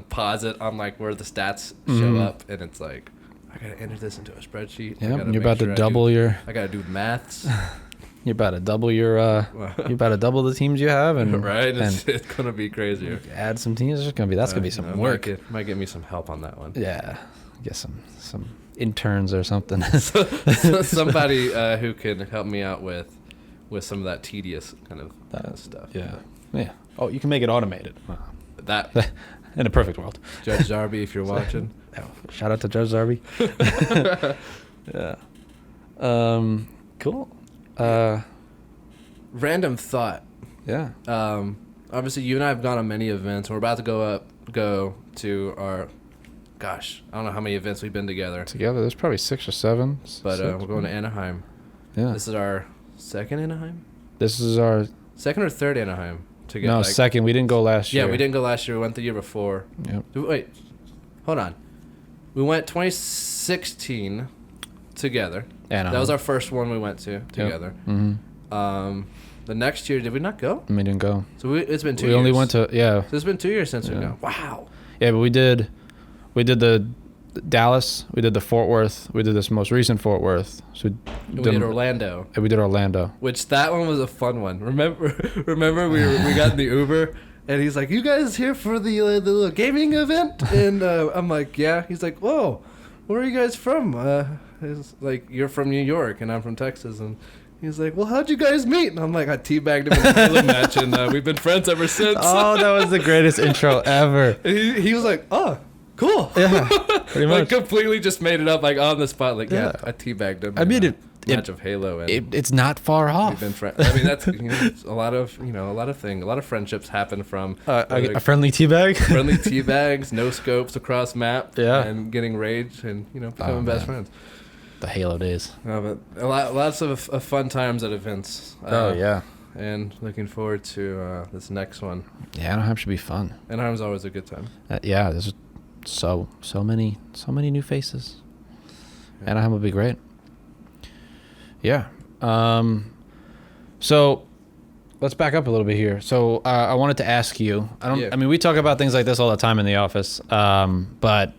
pause it on like where the stats show up, and it's like I gotta enter this into a spreadsheet. Yeah, you're about to double your. I gotta do maths. You're about to double your. You're about to double the teams you have, and right, it's gonna be crazier. Add some teams. It's gonna be some work. Might get me some help on that one. Yeah, get some interns or something. Somebody who can help me out with some of that tedious kind of stuff. Yeah. Oh, you can make it automated. That in a perfect world. Judge Zarby, if you're watching. Shout out to Judge Zarby. Yeah. Cool. Random thought. Yeah. Obviously, you and I have gone on many events. We're about to go to our. Gosh, I don't know how many events we've been together. There's probably 6 or 7. But we're going to Anaheim. Yeah. This is our second Anaheim? This is our... Second or third Anaheim? Second. We didn't go last year. Yeah, we didn't go last year. We went the year before. Yep. Wait. Hold on. We went 2016. together. Anaheim. That was our first one we went to together. Yep. The next year, did we not go? We didn't go. So it's been 2 years. We only went to So it's been 2 years since we go. Wow. Yeah, but we did the Dallas. We did the Fort Worth. We did this most recent Fort Worth. So we did Orlando. We did Orlando. Which that one was a fun one. Remember we got in the Uber. And he's like, "You guys here for the little gaming event?" And I'm like, "Yeah." He's like, "Whoa, where are you guys from?" He's like, "You're from New York, and I'm from Texas." And he's like, "Well, how'd you guys meet?" And I'm like, I teabagged him in the Halo match, and we've been friends ever since. Oh, that was the greatest intro ever. And he was like, "Oh, cool." Yeah, pretty much. Like completely just made it up, like on the spot. Like, yeah, I teabagged him. I mean, match of Halo, and it's not far off. We've been friends. I mean, that's it's a lot of friendships happen from a friendly teabbag, friendly teabags, no scopes across map, yeah, and getting rage, and becoming best friends. The Halo days. But lots of fun times at events. Yeah, and looking forward to this next one. Yeah, Anaheim should be fun. Anaheim's always a good time. Yeah, there's so many new faces. Yeah. Anaheim would be great. Yeah. So let's back up a little bit here. So I wanted to ask you. I mean, we talk about things like this all the time in the office. But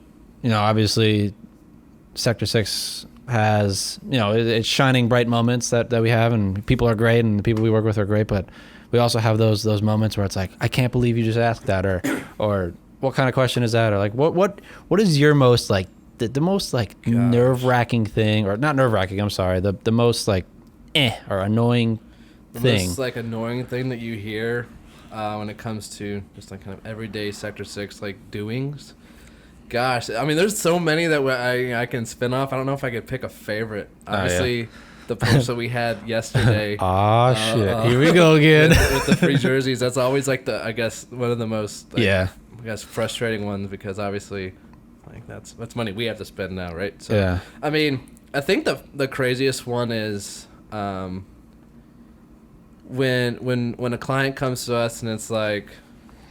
obviously, Sector 6 has it's shining bright moments that we have, and people are great, and the people we work with are great. But we also have those moments where it's like, I can't believe you just asked that, or what kind of question is that, or like what is your most like. The most like nerve-wracking thing, or not nerve-wracking, I'm sorry, the most like or annoying thing. The most like annoying thing that you hear when it comes to just like kind of everyday Sector 6 like doings. Gosh, I mean, there's so many that I can spin off. I don't know if I could pick a favorite. Obviously, the post that we had yesterday. Shit, here we go again. with the free jerseys. That's always like I guess one of the most I guess frustrating ones, because obviously. Like that's money we have to spend now, right? So, yeah. I mean, I think the craziest one is when a client comes to us and it's like,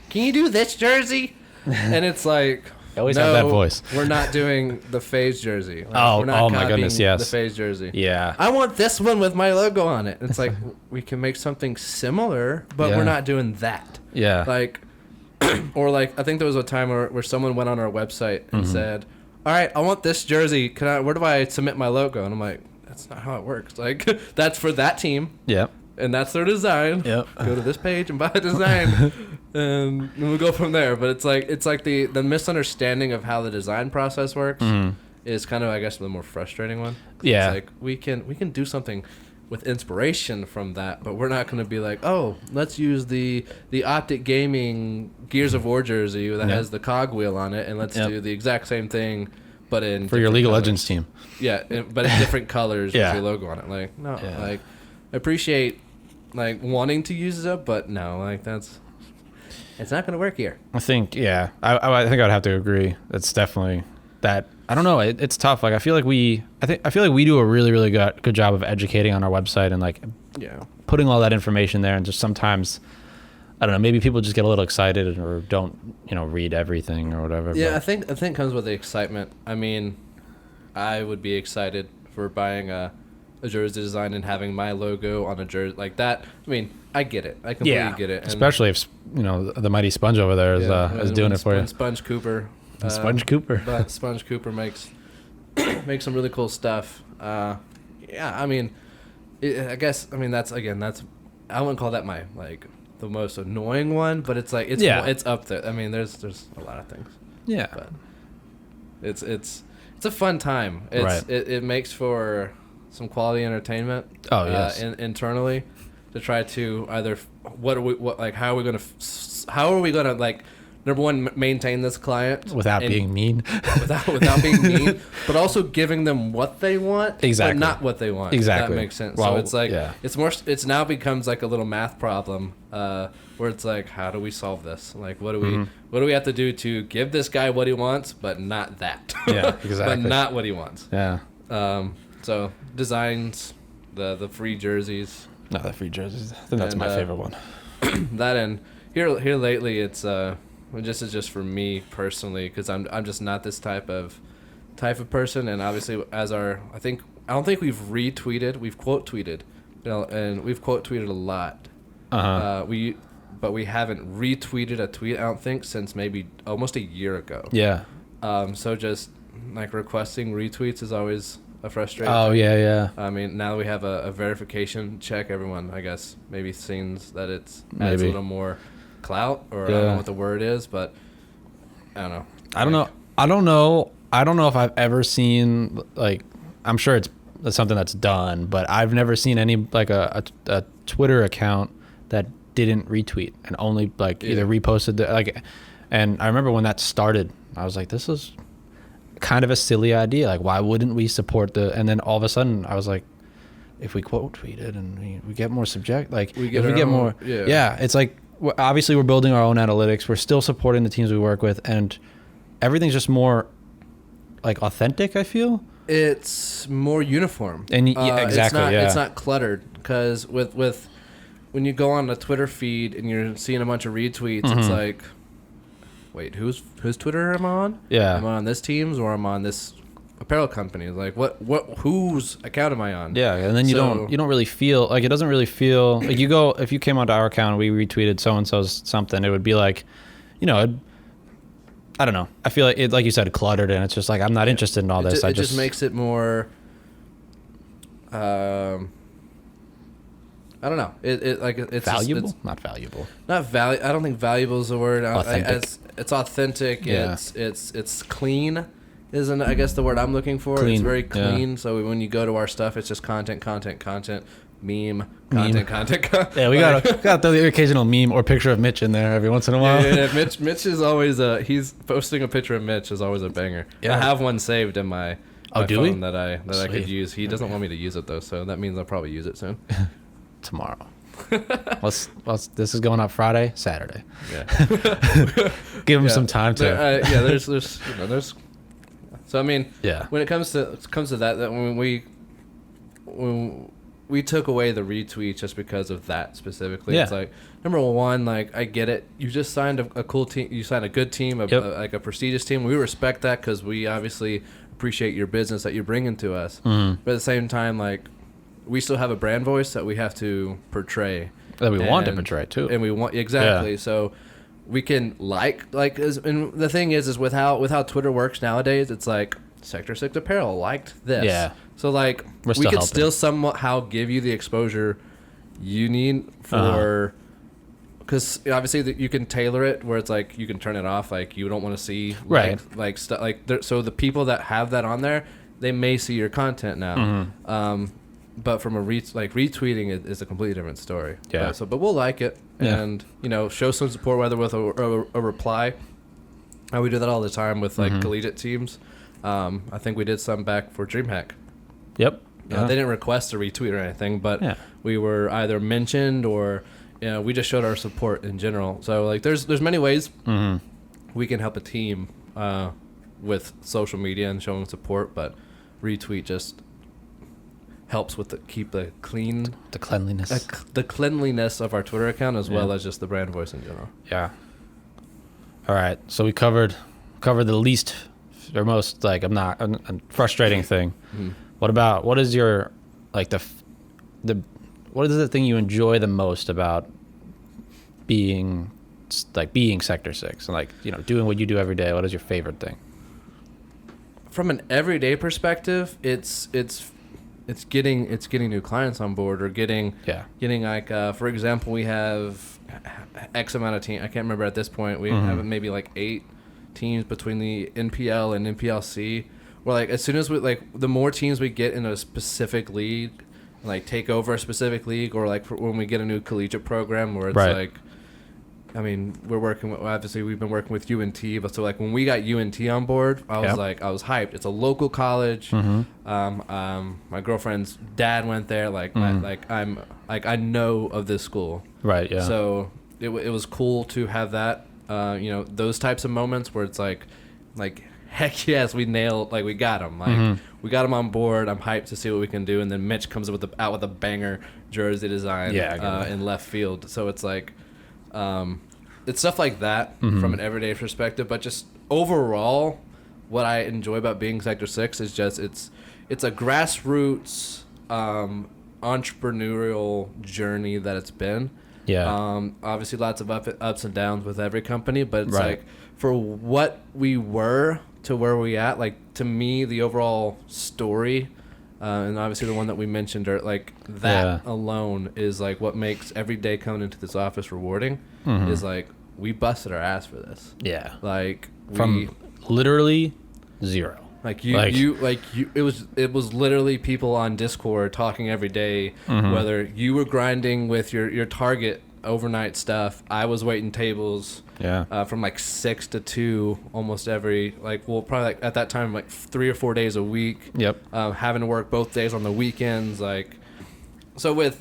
"Can you do this jersey?" And it's like, I always have that voice. We're not doing the FaZe jersey. Like, oh we're not my goodness, yes. The FaZe jersey. Yeah. I want this one with my logo on it. It's like we can make something similar, but we're not doing that. Yeah. Like. Or like I think there was a time where someone went on our website and said, "All right, I want this jersey. Where do I submit my logo?" And I'm like, "That's not how it works. Like that's for that team. Yep. And that's their design. Yep. Go to this page and buy a design, and we'll go from there." But it's like the misunderstanding of how the design process works is kind of, I guess, the more frustrating one. Yeah. It's like we can do something with inspiration from that, but we're not going to be like, "Oh, let's use the Optic Gaming Gears of War jersey that has the cogwheel on it, and let's do the exact same thing, but in for your League of colors. Legends team." Yeah, but in different colors with your logo on it. Like, no, like I appreciate like wanting to use it, but no, like it's not going to work here. I think I think I'd have to agree. It's definitely that. I don't know. It's tough. Like I feel like we do a really, really good job of educating on our website and like putting all that information there. And just sometimes, I don't know, maybe people just get a little excited or don't read everything or whatever. Yeah, I think it comes with the excitement. I mean, I would be excited for buying a jersey design and having my logo on a jersey like that. I mean, I get it. I completely get it. And especially if the mighty Sponge over there is doing it for you. Sponge Cooper. Sponge Cooper. But Sponge Cooper makes some really cool stuff. I mean, I guess that's I wouldn't call that my like the most annoying one, but it's like it's up there. I mean, there's a lot of things. Yeah. But it's a fun time. It makes for some quality entertainment. Oh yes. Internally, to try to either how are we gonna like. Number one, maintain this client without being mean, without being mean, but also giving them what they want, exactly, but not what they want. Exactly, if that makes sense. Well, so it's like it's now becomes like a little math problem where it's like, how do we solve this? Like, what do we have to do to give this guy what he wants, but not that? Yeah, exactly. But not what he wants. Yeah. So designs, the free jerseys. No, the free jerseys. I think that's my favorite one. That and here lately it's this is just for me personally, because I'm just not this type of person, and obviously I think I don't think we've retweeted. We've quote tweeted, and we've quote tweeted a lot. But we haven't retweeted a tweet, I don't think, since maybe almost a year ago. Yeah. So just like requesting retweets is always a frustrating thing. Yeah. I mean, now we have a verification check. Everyone, I guess, maybe seems that adds a little more clout, or I don't know what the word is, but I don't know. I don't know if I've ever seen, like, I'm sure it's something that's done, but I've never seen any, like, a Twitter account that didn't retweet and only, like, either reposted and I remember when that started, I was like, this is kind of a silly idea. Like, why wouldn't we support and then all of a sudden I was like, if we quote tweeted and we get more it's like, obviously we're building our own analytics. We're still supporting the teams we work with, and everything's just more like authentic, I feel. It's more uniform. And exactly, it's not cluttered, because with when you go on a Twitter feed and you're seeing a bunch of retweets, it's like, wait, whose Twitter am I on? Yeah. Am I on this team's, or am I on this apparel company? Like, whose account am I on? Yeah, and then you don't really feel like, it doesn't really feel like, if you came onto our account and we retweeted so and so's something, it would be like, I don't know. I feel like it, like you said, cluttered, and it's just like, I'm not interested in all this. It just makes it more. I don't know. It's valuable. It's not valuable. Not value. I don't think valuable is the word. Authentic. It's authentic. Yeah. It's clean. Isn't, I guess, the word I'm looking for? Clean. It's very clean. Yeah. So when you go to our stuff, it's just content, meme, content. Yeah, we gotta throw the occasional meme or picture of Mitch in there every once in a while. Yeah. Mitch is always he's posting a picture of Mitch is always a banger. Yeah. I have one saved in my phone that I could use. He doesn't want me to use it though, so that means I'll probably use it soon. Tomorrow. This is going up Friday, Saturday. Yeah. Give him some time to. There's. So I mean, when it comes to that when we took away the retweet just because of that specifically, it's like, number one, like, I get it. You just signed a cool team. You signed a good team, like a prestigious team. We respect that, because we obviously appreciate your business that you're bringing to us. But at the same time, like, we still have a brand voice that we have to portray. That we want to portray too. And we want, exactly. Yeah. So we can and the thing is with how Twitter works nowadays, it's like, Sector 6 Apparel liked this. Yeah. So like, we could still somehow give you the exposure you need for, because obviously you can tailor it where it's like, you can turn it off, like, you don't want to see like stuff like so the people that have that on there, they may see your content now. But from retweeting is a completely different story. Yeah. But we'll like it, and show some support, whether with a reply. We do that all the time with like collegiate teams. I think we did some back for DreamHack. Yep. They didn't request a retweet or anything, but we were either mentioned or we just showed our support in general. So like, there's many ways we can help a team with social media and showing support, but retweet just helps with the cleanliness of our Twitter account, as well as just the brand voice in general. Yeah. All right. So we covered the least or most, like, frustrating thing. What is your, like, what is the thing you enjoy the most about being Sector 6 and, like, doing what you do every day? What is your favorite thing? From an everyday perspective, it's getting new clients on board, or getting like, for example, we have X amount of teams. I can't remember at this point. We have maybe like 8 teams between the NPL and NPLC. Where, like, as soon as the more teams we get in a specific league, like, take over a specific league, or like when we get a new collegiate program where it's like, I mean, obviously we've been working with UNT, but so like when we got UNT on board, I was hyped. It's a local college. My girlfriend's dad went there. I know of this school. Right. Yeah. So it was cool to have that. Those types of moments where it's like, heck yes, we nailed. Like, we got them. Like, we got them on board. I'm hyped to see what we can do. And then Mitch comes out with a banger jersey design in left field. So it's like. It's stuff like that from an everyday perspective, but just overall, what I enjoy about being Sector 6 is just it's it's a grassroots entrepreneurial journey that it's been. Yeah. Obviously lots of ups and downs with every company, but it's like for what we were to where we at, like to me the overall story, and obviously the one that we mentioned, are like that alone is like what makes every day coming into this office rewarding. Is like we busted our ass for this. Yeah. Like from literally zero. It was literally people on Discord talking every day, whether you were grinding with your Target overnight stuff. I was waiting tables from like 6 to 2 almost every, like, well, probably like at that time, like 3 or 4 days a week. Yep. Having to work both days on the weekends. Like, so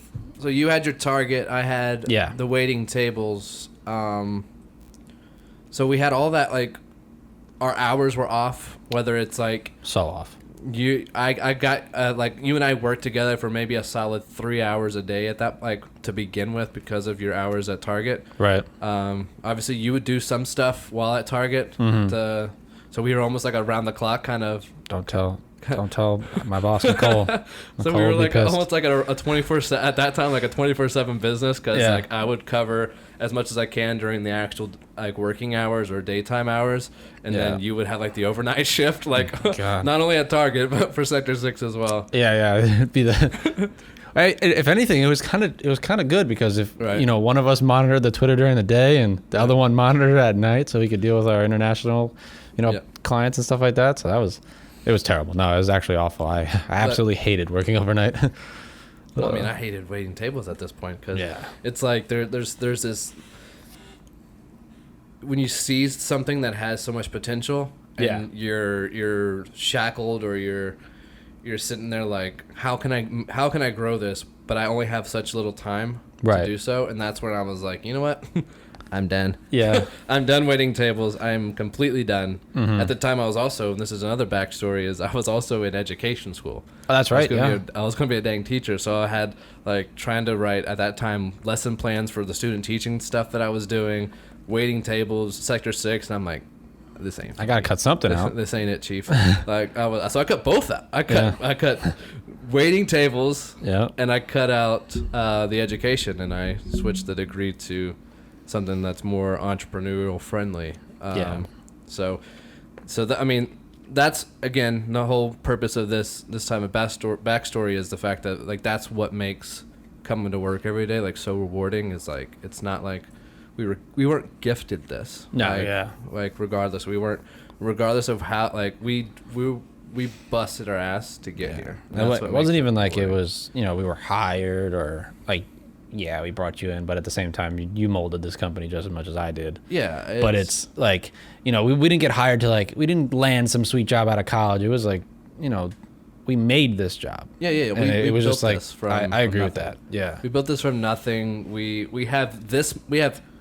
you had your Target, I had the waiting tables. So we had all that, like, our hours were off, whether it's like so off. I got like you and I worked together for maybe a solid 3 hours a day at that, like, to begin with, because of your hours at Target. Right. Obviously you would do some stuff while at Target. So we were almost like around the clock kind of. Don't tell my boss, Nicole. So we were like almost like a 24 at that time, like a 24/7 business, because like I would cover as much as I can during the actual like working hours or daytime hours, and then you would have like the overnight shift, like not only at Target but for Sector 6 as well. It'd be the. If anything, it was kind of good, because if one of us monitored the Twitter during the day and the other one monitored at night, so we could deal with our international, clients and stuff like that. So it was terrible. No, it was actually awful. I absolutely hated working overnight. Well, I mean, I hated waiting tables at this point, because it's like there's this, when you see something that has so much potential and you're shackled, or you're sitting there like, how can I grow this, but I only have such little time to do so. And that's when I was like, you know what? I'm done. Yeah. I'm done waiting tables. I'm completely done. At the time I was also, and this is another backstory, is I was also in education school. Oh, that's right. I was going to be a dang teacher. So I had like trying to write at that time lesson plans for the student teaching stuff that I was doing, waiting tables, Sector 6. And I'm like, this ain't. I got to cut something out. This ain't it, Chief. Like so I cut both out. I cut waiting tables and I cut out the education, and I switched the degree to something that's more entrepreneurial friendly. So I mean, that's again the whole purpose of this time of backstory is the fact that like that's what makes coming to work every day like so rewarding. Is like it's not like we weren't gifted this. Like regardless of how, like we busted our ass to get here. It wasn't even like it was we were hired, or like we brought you in, but at the same time you molded this company just as much as I did. But it's like we didn't get hired to, like, we didn't land some sweet job out of college. It was like we made this job. It was just like I agree with that. We built this from nothing. We have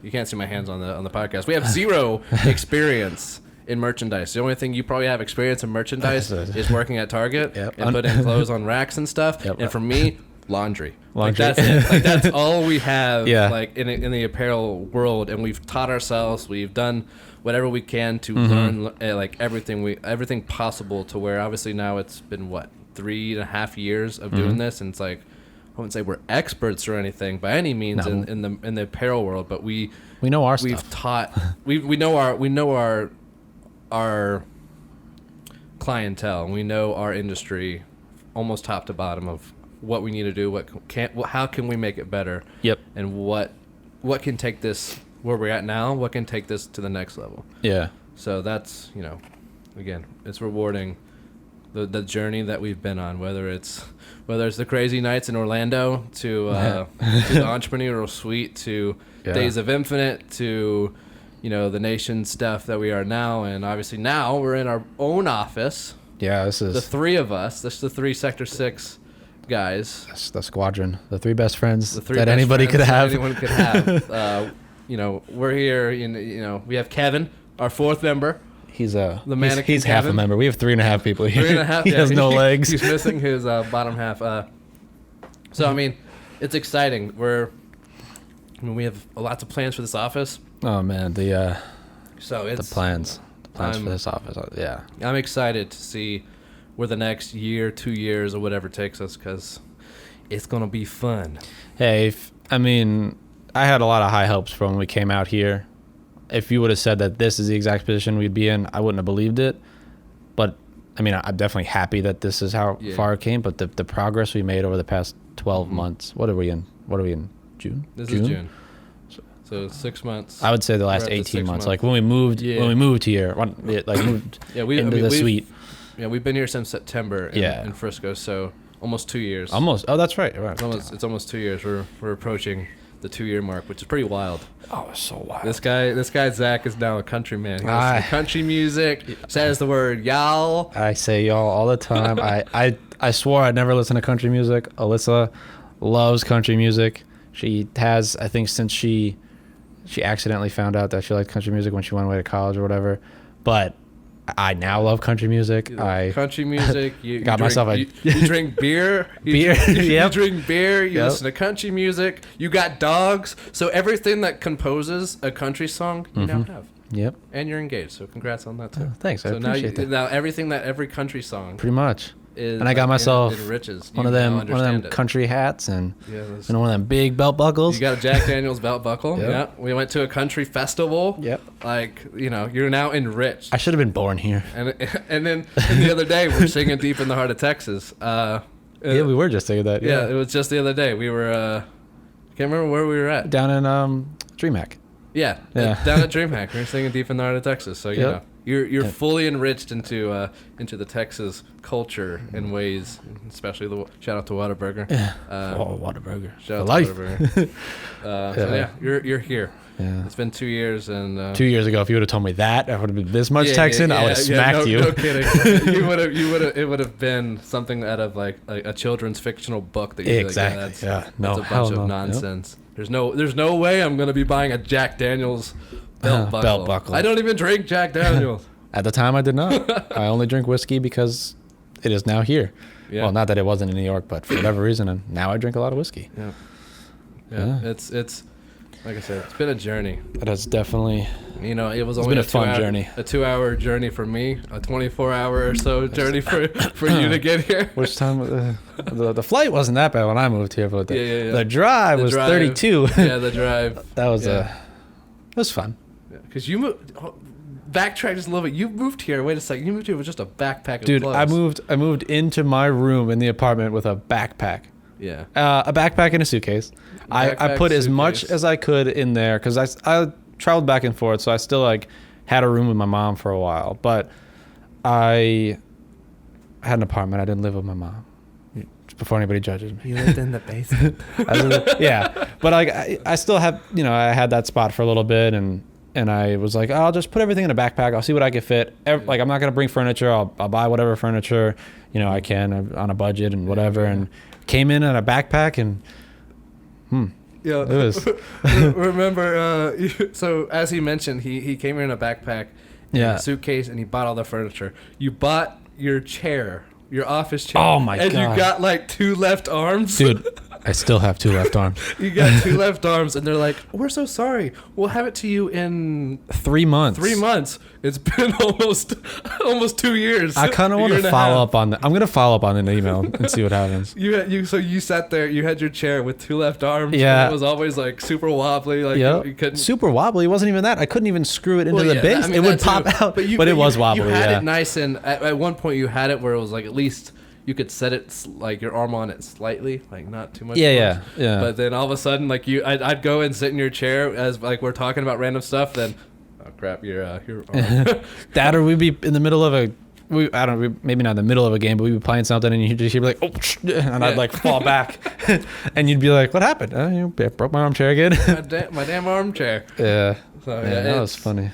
you can't see my hands on the podcast. We have zero experience in merchandise. The only thing you probably have experience in merchandise is working at Target and putting clothes on racks and stuff. And for me, laundry. Like that's it. Like that's all we have. Like in the apparel world, and we've taught ourselves. We've done whatever we can to learn like everything possible, to where obviously now it's been 3.5 years of doing this, and it's like I wouldn't say we're experts or anything by any means in the apparel world, but we know our we've stuff. Taught we know our clientele, and we know our industry almost top to bottom of what we need to do, how can we make it better, and what can take this where we're at now, what can take this to the next level. So that's again, it's rewarding the journey that we've been on, whether it's the crazy nights in Orlando to the entrepreneurial suite, to Days of Infinite, to the nation stuff that we are now. And obviously now we're in our own office. This is the three of us. This is the 3 Sector 6 guys. That's the squadron, the 3 best friends that anybody could have. Anyone could have. We're here. We have Kevin, our 4th member. He's half a member. We have 3.5 people here. 3.5. He has no legs. He's missing his bottom half. So I mean, it's exciting. We have lots of plans for this office. Oh man, the plans for this office. I'm excited to see where the next year, 2 years, or whatever takes us, because it's gonna be fun. Hey, I mean, I had a lot of high hopes from when we came out here. If you would have said that this is the exact position we'd be in, I wouldn't have believed it. But I mean, I'm definitely happy that this is how far it came. But the progress we made over the past 12 months. What are we in? June? This is June. So 6 months. I would say the last 18 months. Like when we moved here, moved into the suite. Yeah, we've been here since September in Frisco, so almost 2 years. Almost. Oh, that's right. It's almost 2 years. We're approaching the 2 year mark, which is pretty wild. Oh, it's so wild. This guy Zack is now a country man. He listens to country music, says the word y'all. I say y'all all the time. I swore I'd never listen to country music. Alyssa loves country music. She has, I think, since she accidentally found out that she liked country music when she went away to college or whatever. But I now love country music. Country music. You got drink, myself you drink beer. You drink beer. You listen to country music. You got dogs. So everything that composes a country song, you now have. Yep. And you're engaged. So congrats on that too. Oh, thanks. I appreciate that. Now everything that every country song. Pretty much. Is and I got myself enriches. one of them country hats and one of them big belt buckles. You got a Jack Daniels belt buckle. Yep. Yeah. We went to a country festival. Yep. Like, you're now enriched. I should have been born here. And then the other day we're singing Deep in the Heart of Texas. Yeah, we were just singing that. Yeah, it was just the other day. We were I can't remember where we were at. Down in DreamHack. Yeah. Down at DreamHack. We were singing Deep in the Heart of Texas. So you know. You're fully enriched into the Texas culture in ways, especially shout out to Whataburger. Yeah. Whataburger. Shout out to Whataburger. So you're here. Yeah. It's been 2 years and 2 years ago, if you would have told me that I would have been this much Texan, I would have smacked you. No kidding. It would have been something out of like a children's fictional book that you exactly. That's a bunch of nonsense. Yep. There's no way I'm gonna be buying a Jack Daniels belt buckle. I don't even drink Jack Daniels. At the time, I did not. I only drink whiskey because it is now here. Yeah. Well, not that it wasn't in New York, but for whatever reason, and now I drink a lot of whiskey. Yeah. It's like I said, it's been a journey. It has definitely. It was only been a fun journey. A 2-hour journey for me, a 24-hour or so journey for you to get here. Which time? The flight wasn't that bad when I moved here, but the drive was 32. Yeah, the drive. That was it was fun. Because you moved. Backtrack just a little bit. You moved here. Wait a second. You moved here with just a backpack. Dude, of clothes. I moved into my room in the apartment with a backpack. Yeah. A backpack and a suitcase. I put as much as I could in there because I traveled back and forth, so I still had a room with my mom for a while. But I had an apartment. I didn't live with my mom. Before anybody judges me. You lived in the basement. Yeah, but I still have, I had that spot for a little bit, and I was like, I'll just put everything in a backpack. I'll see what I can fit. I'm not gonna bring furniture. I'll buy whatever furniture I can on a budget and whatever. And came in a backpack and yeah, it was. Remember, so as he mentioned, he came in a backpack, a suitcase, and he bought all the furniture. You bought your chair. Your office chair. Oh my god! And you got 2 left arms, dude. I still have 2 left arms. You got 2 left arms, and they're like, "We're so sorry. We'll have it to you in 3 months." 3 months. It's been almost 2 years. I kind of want to follow up on that. I'm gonna follow up on an email and see what happens. So you sat there. You had your chair with 2 left arms. Yeah. And it was always super wobbly. You couldn't. Super wobbly. It wasn't even that. I couldn't even screw it into the base. It would pop out. But it was wobbly. You had it nice, and at one point you had it where it was at least. You could set it your arm on it slightly, not too much. Yeah. But then all of a sudden, I'd go and sit in your chair as we're talking about random stuff. Then, oh crap, your arm. That or we'd be in the middle of maybe not in the middle of a game, but we'd be playing something and you'd be like, oh, and I'd fall back, and you'd be like, what happened? You broke my armchair again. my damn armchair. Yeah. So that was funny.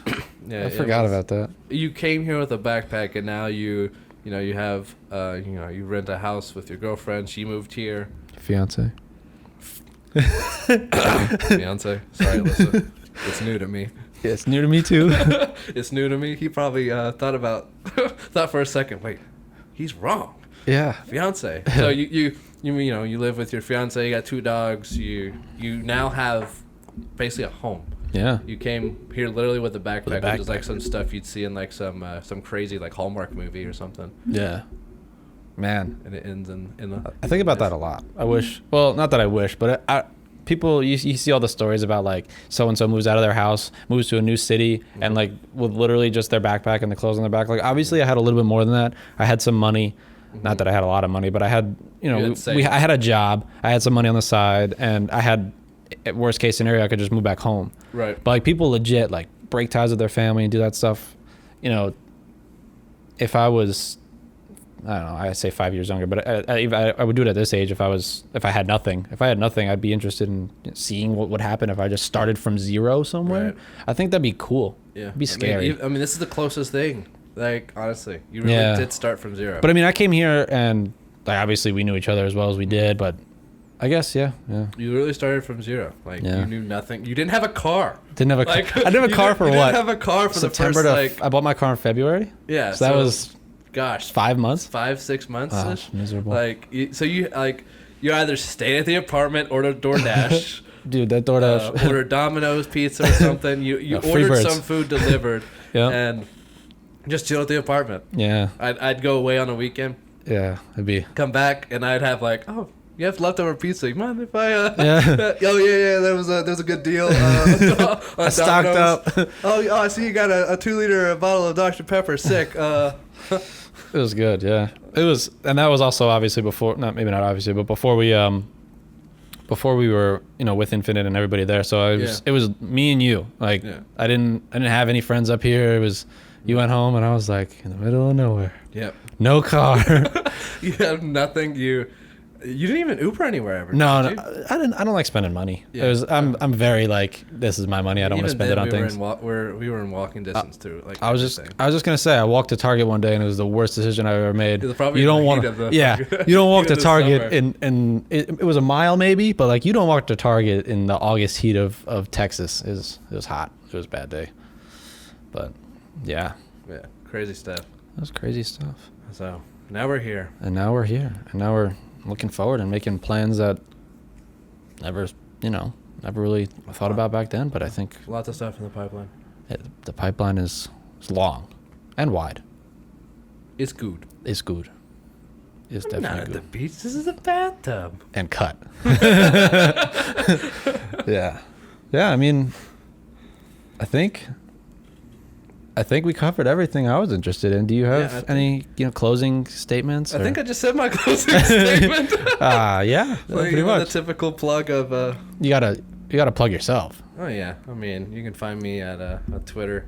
Yeah, I forgot about that. You came here with a backpack, and now you have, you rent a house with your girlfriend. She moved here. Fiance. Fiance. Sorry, Alyssa. It's new to me. Yeah, it's new to me too. It's new to me. He probably thought for a second. Wait, he's wrong. Yeah. Fiance. So you live with your fiance. You got 2 dogs. You now have basically a home. Yeah. You came here literally with a backpack, which is some stuff you'd see in some crazy Hallmark movie or something. Yeah. Man. And it ends in a... I think about that a lot. I wish, well, not that I wish, but people, you see all the stories about like so-and-so moves out of their house, moves to a new city, and like with literally just their backpack and the clothes on their back. Like obviously I had a little bit more than that. I had some money. Not that I had a lot of money, but I had, I had a job. I had some money on the side, and I had, at worst case scenario, I could just move back home. Right. But like people legit like break ties with their family and do that stuff. If I was, I don't know, I say 5 years younger, but I would do it at this age if I had nothing. If I had nothing, I'd be interested in seeing what would happen if I just started from zero somewhere. Right. I think that'd be cool. Yeah. It'd be scary. I mean, this is the closest thing. Like, honestly, you really did start from zero. But I mean, I came here and like, obviously we knew each other as well as we did, but I guess, yeah. You really started from zero. Like, you knew nothing. You didn't have a car. Didn't have a car. I didn't have a car for what? You didn't have a car for September the first, I bought my car in February. Yeah. So that was, 5 months? 5-6 months. Oh, miserable. Like, you either stayed at the apartment, ordered DoorDash. Dude, that DoorDash. Order Domino's pizza or something. You ordered some food delivered. And just chill at the apartment. Yeah. I'd go away on a weekend. Yeah, it'd be. Come back and I'd have like, oh, you have leftover pizza. You mind if I? Yeah. There was a good deal. I stocked up. Oh, I see you got a 2-liter bottle of Dr. Pepper. Sick. It was good. Yeah. It was, and that was also obviously before. Maybe not obviously, but before we were with Infinite and everybody there. So it was me and you. Like I didn't have any friends up here. It was. You went home and I was like in the middle of nowhere. Yep. No car. You have nothing. You didn't even Uber anywhere ever. No, I didn't. I don't like spending money. Yeah. I'm very like, this is my money. I don't want to spend it on things. We were in walking distance too. Like I was just gonna say, I walked to Target one day and it was the worst decision I've ever made. You don't want to. Yeah. You don't walk to Target and it was a mile maybe, but like you don't walk to Target in the August heat of Texas. It was hot. It was a bad day. But. Yeah, crazy stuff. That was crazy stuff. So now we're here. And now we're looking forward and making plans that never really thought about back then. But I think lots of stuff in the pipeline. The pipeline is long and wide. It's good. It's good. It's definitely not at good. The beach. This is a bathtub. And cut. Yeah. I mean, I think we covered everything I was interested in. Do you have any, closing statements? I think I just said my closing statement. Yeah. Pretty much. The typical plug of. You gotta plug yourself. Oh yeah, I mean, you can find me at Twitter.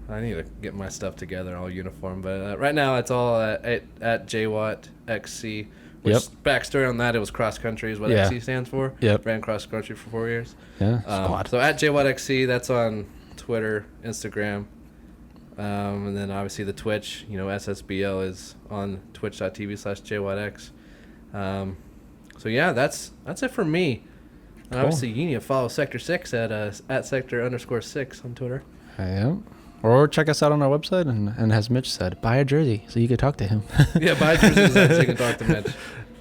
I need to get my stuff together, all uniform. But right now, it's all at JWattXC. Which backstory on that, it was cross country is what XC stands for. Yep. Ran cross country for 4 years. Yeah. So at JWattXC, that's on Twitter, Instagram. And then obviously the Twitch, SSBL is on twitch.tv/JWattX. So yeah, that's it for me. And cool. Obviously you need to follow Sector 6 at Sector_6 on Twitter. I am. Or check us out on our website and as Mitch said, buy a jersey so you can talk to him. Yeah, buy a jersey so you can talk to Mitch.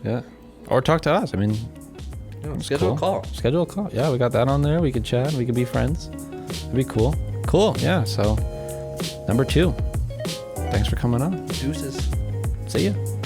Yeah. Or talk to us. I mean, schedule a call. Schedule a call. Yeah, we got that on there. We could chat. We could be friends. It'd be cool. Cool. Yeah. So number 2. Thanks for coming on. Deuces. See ya.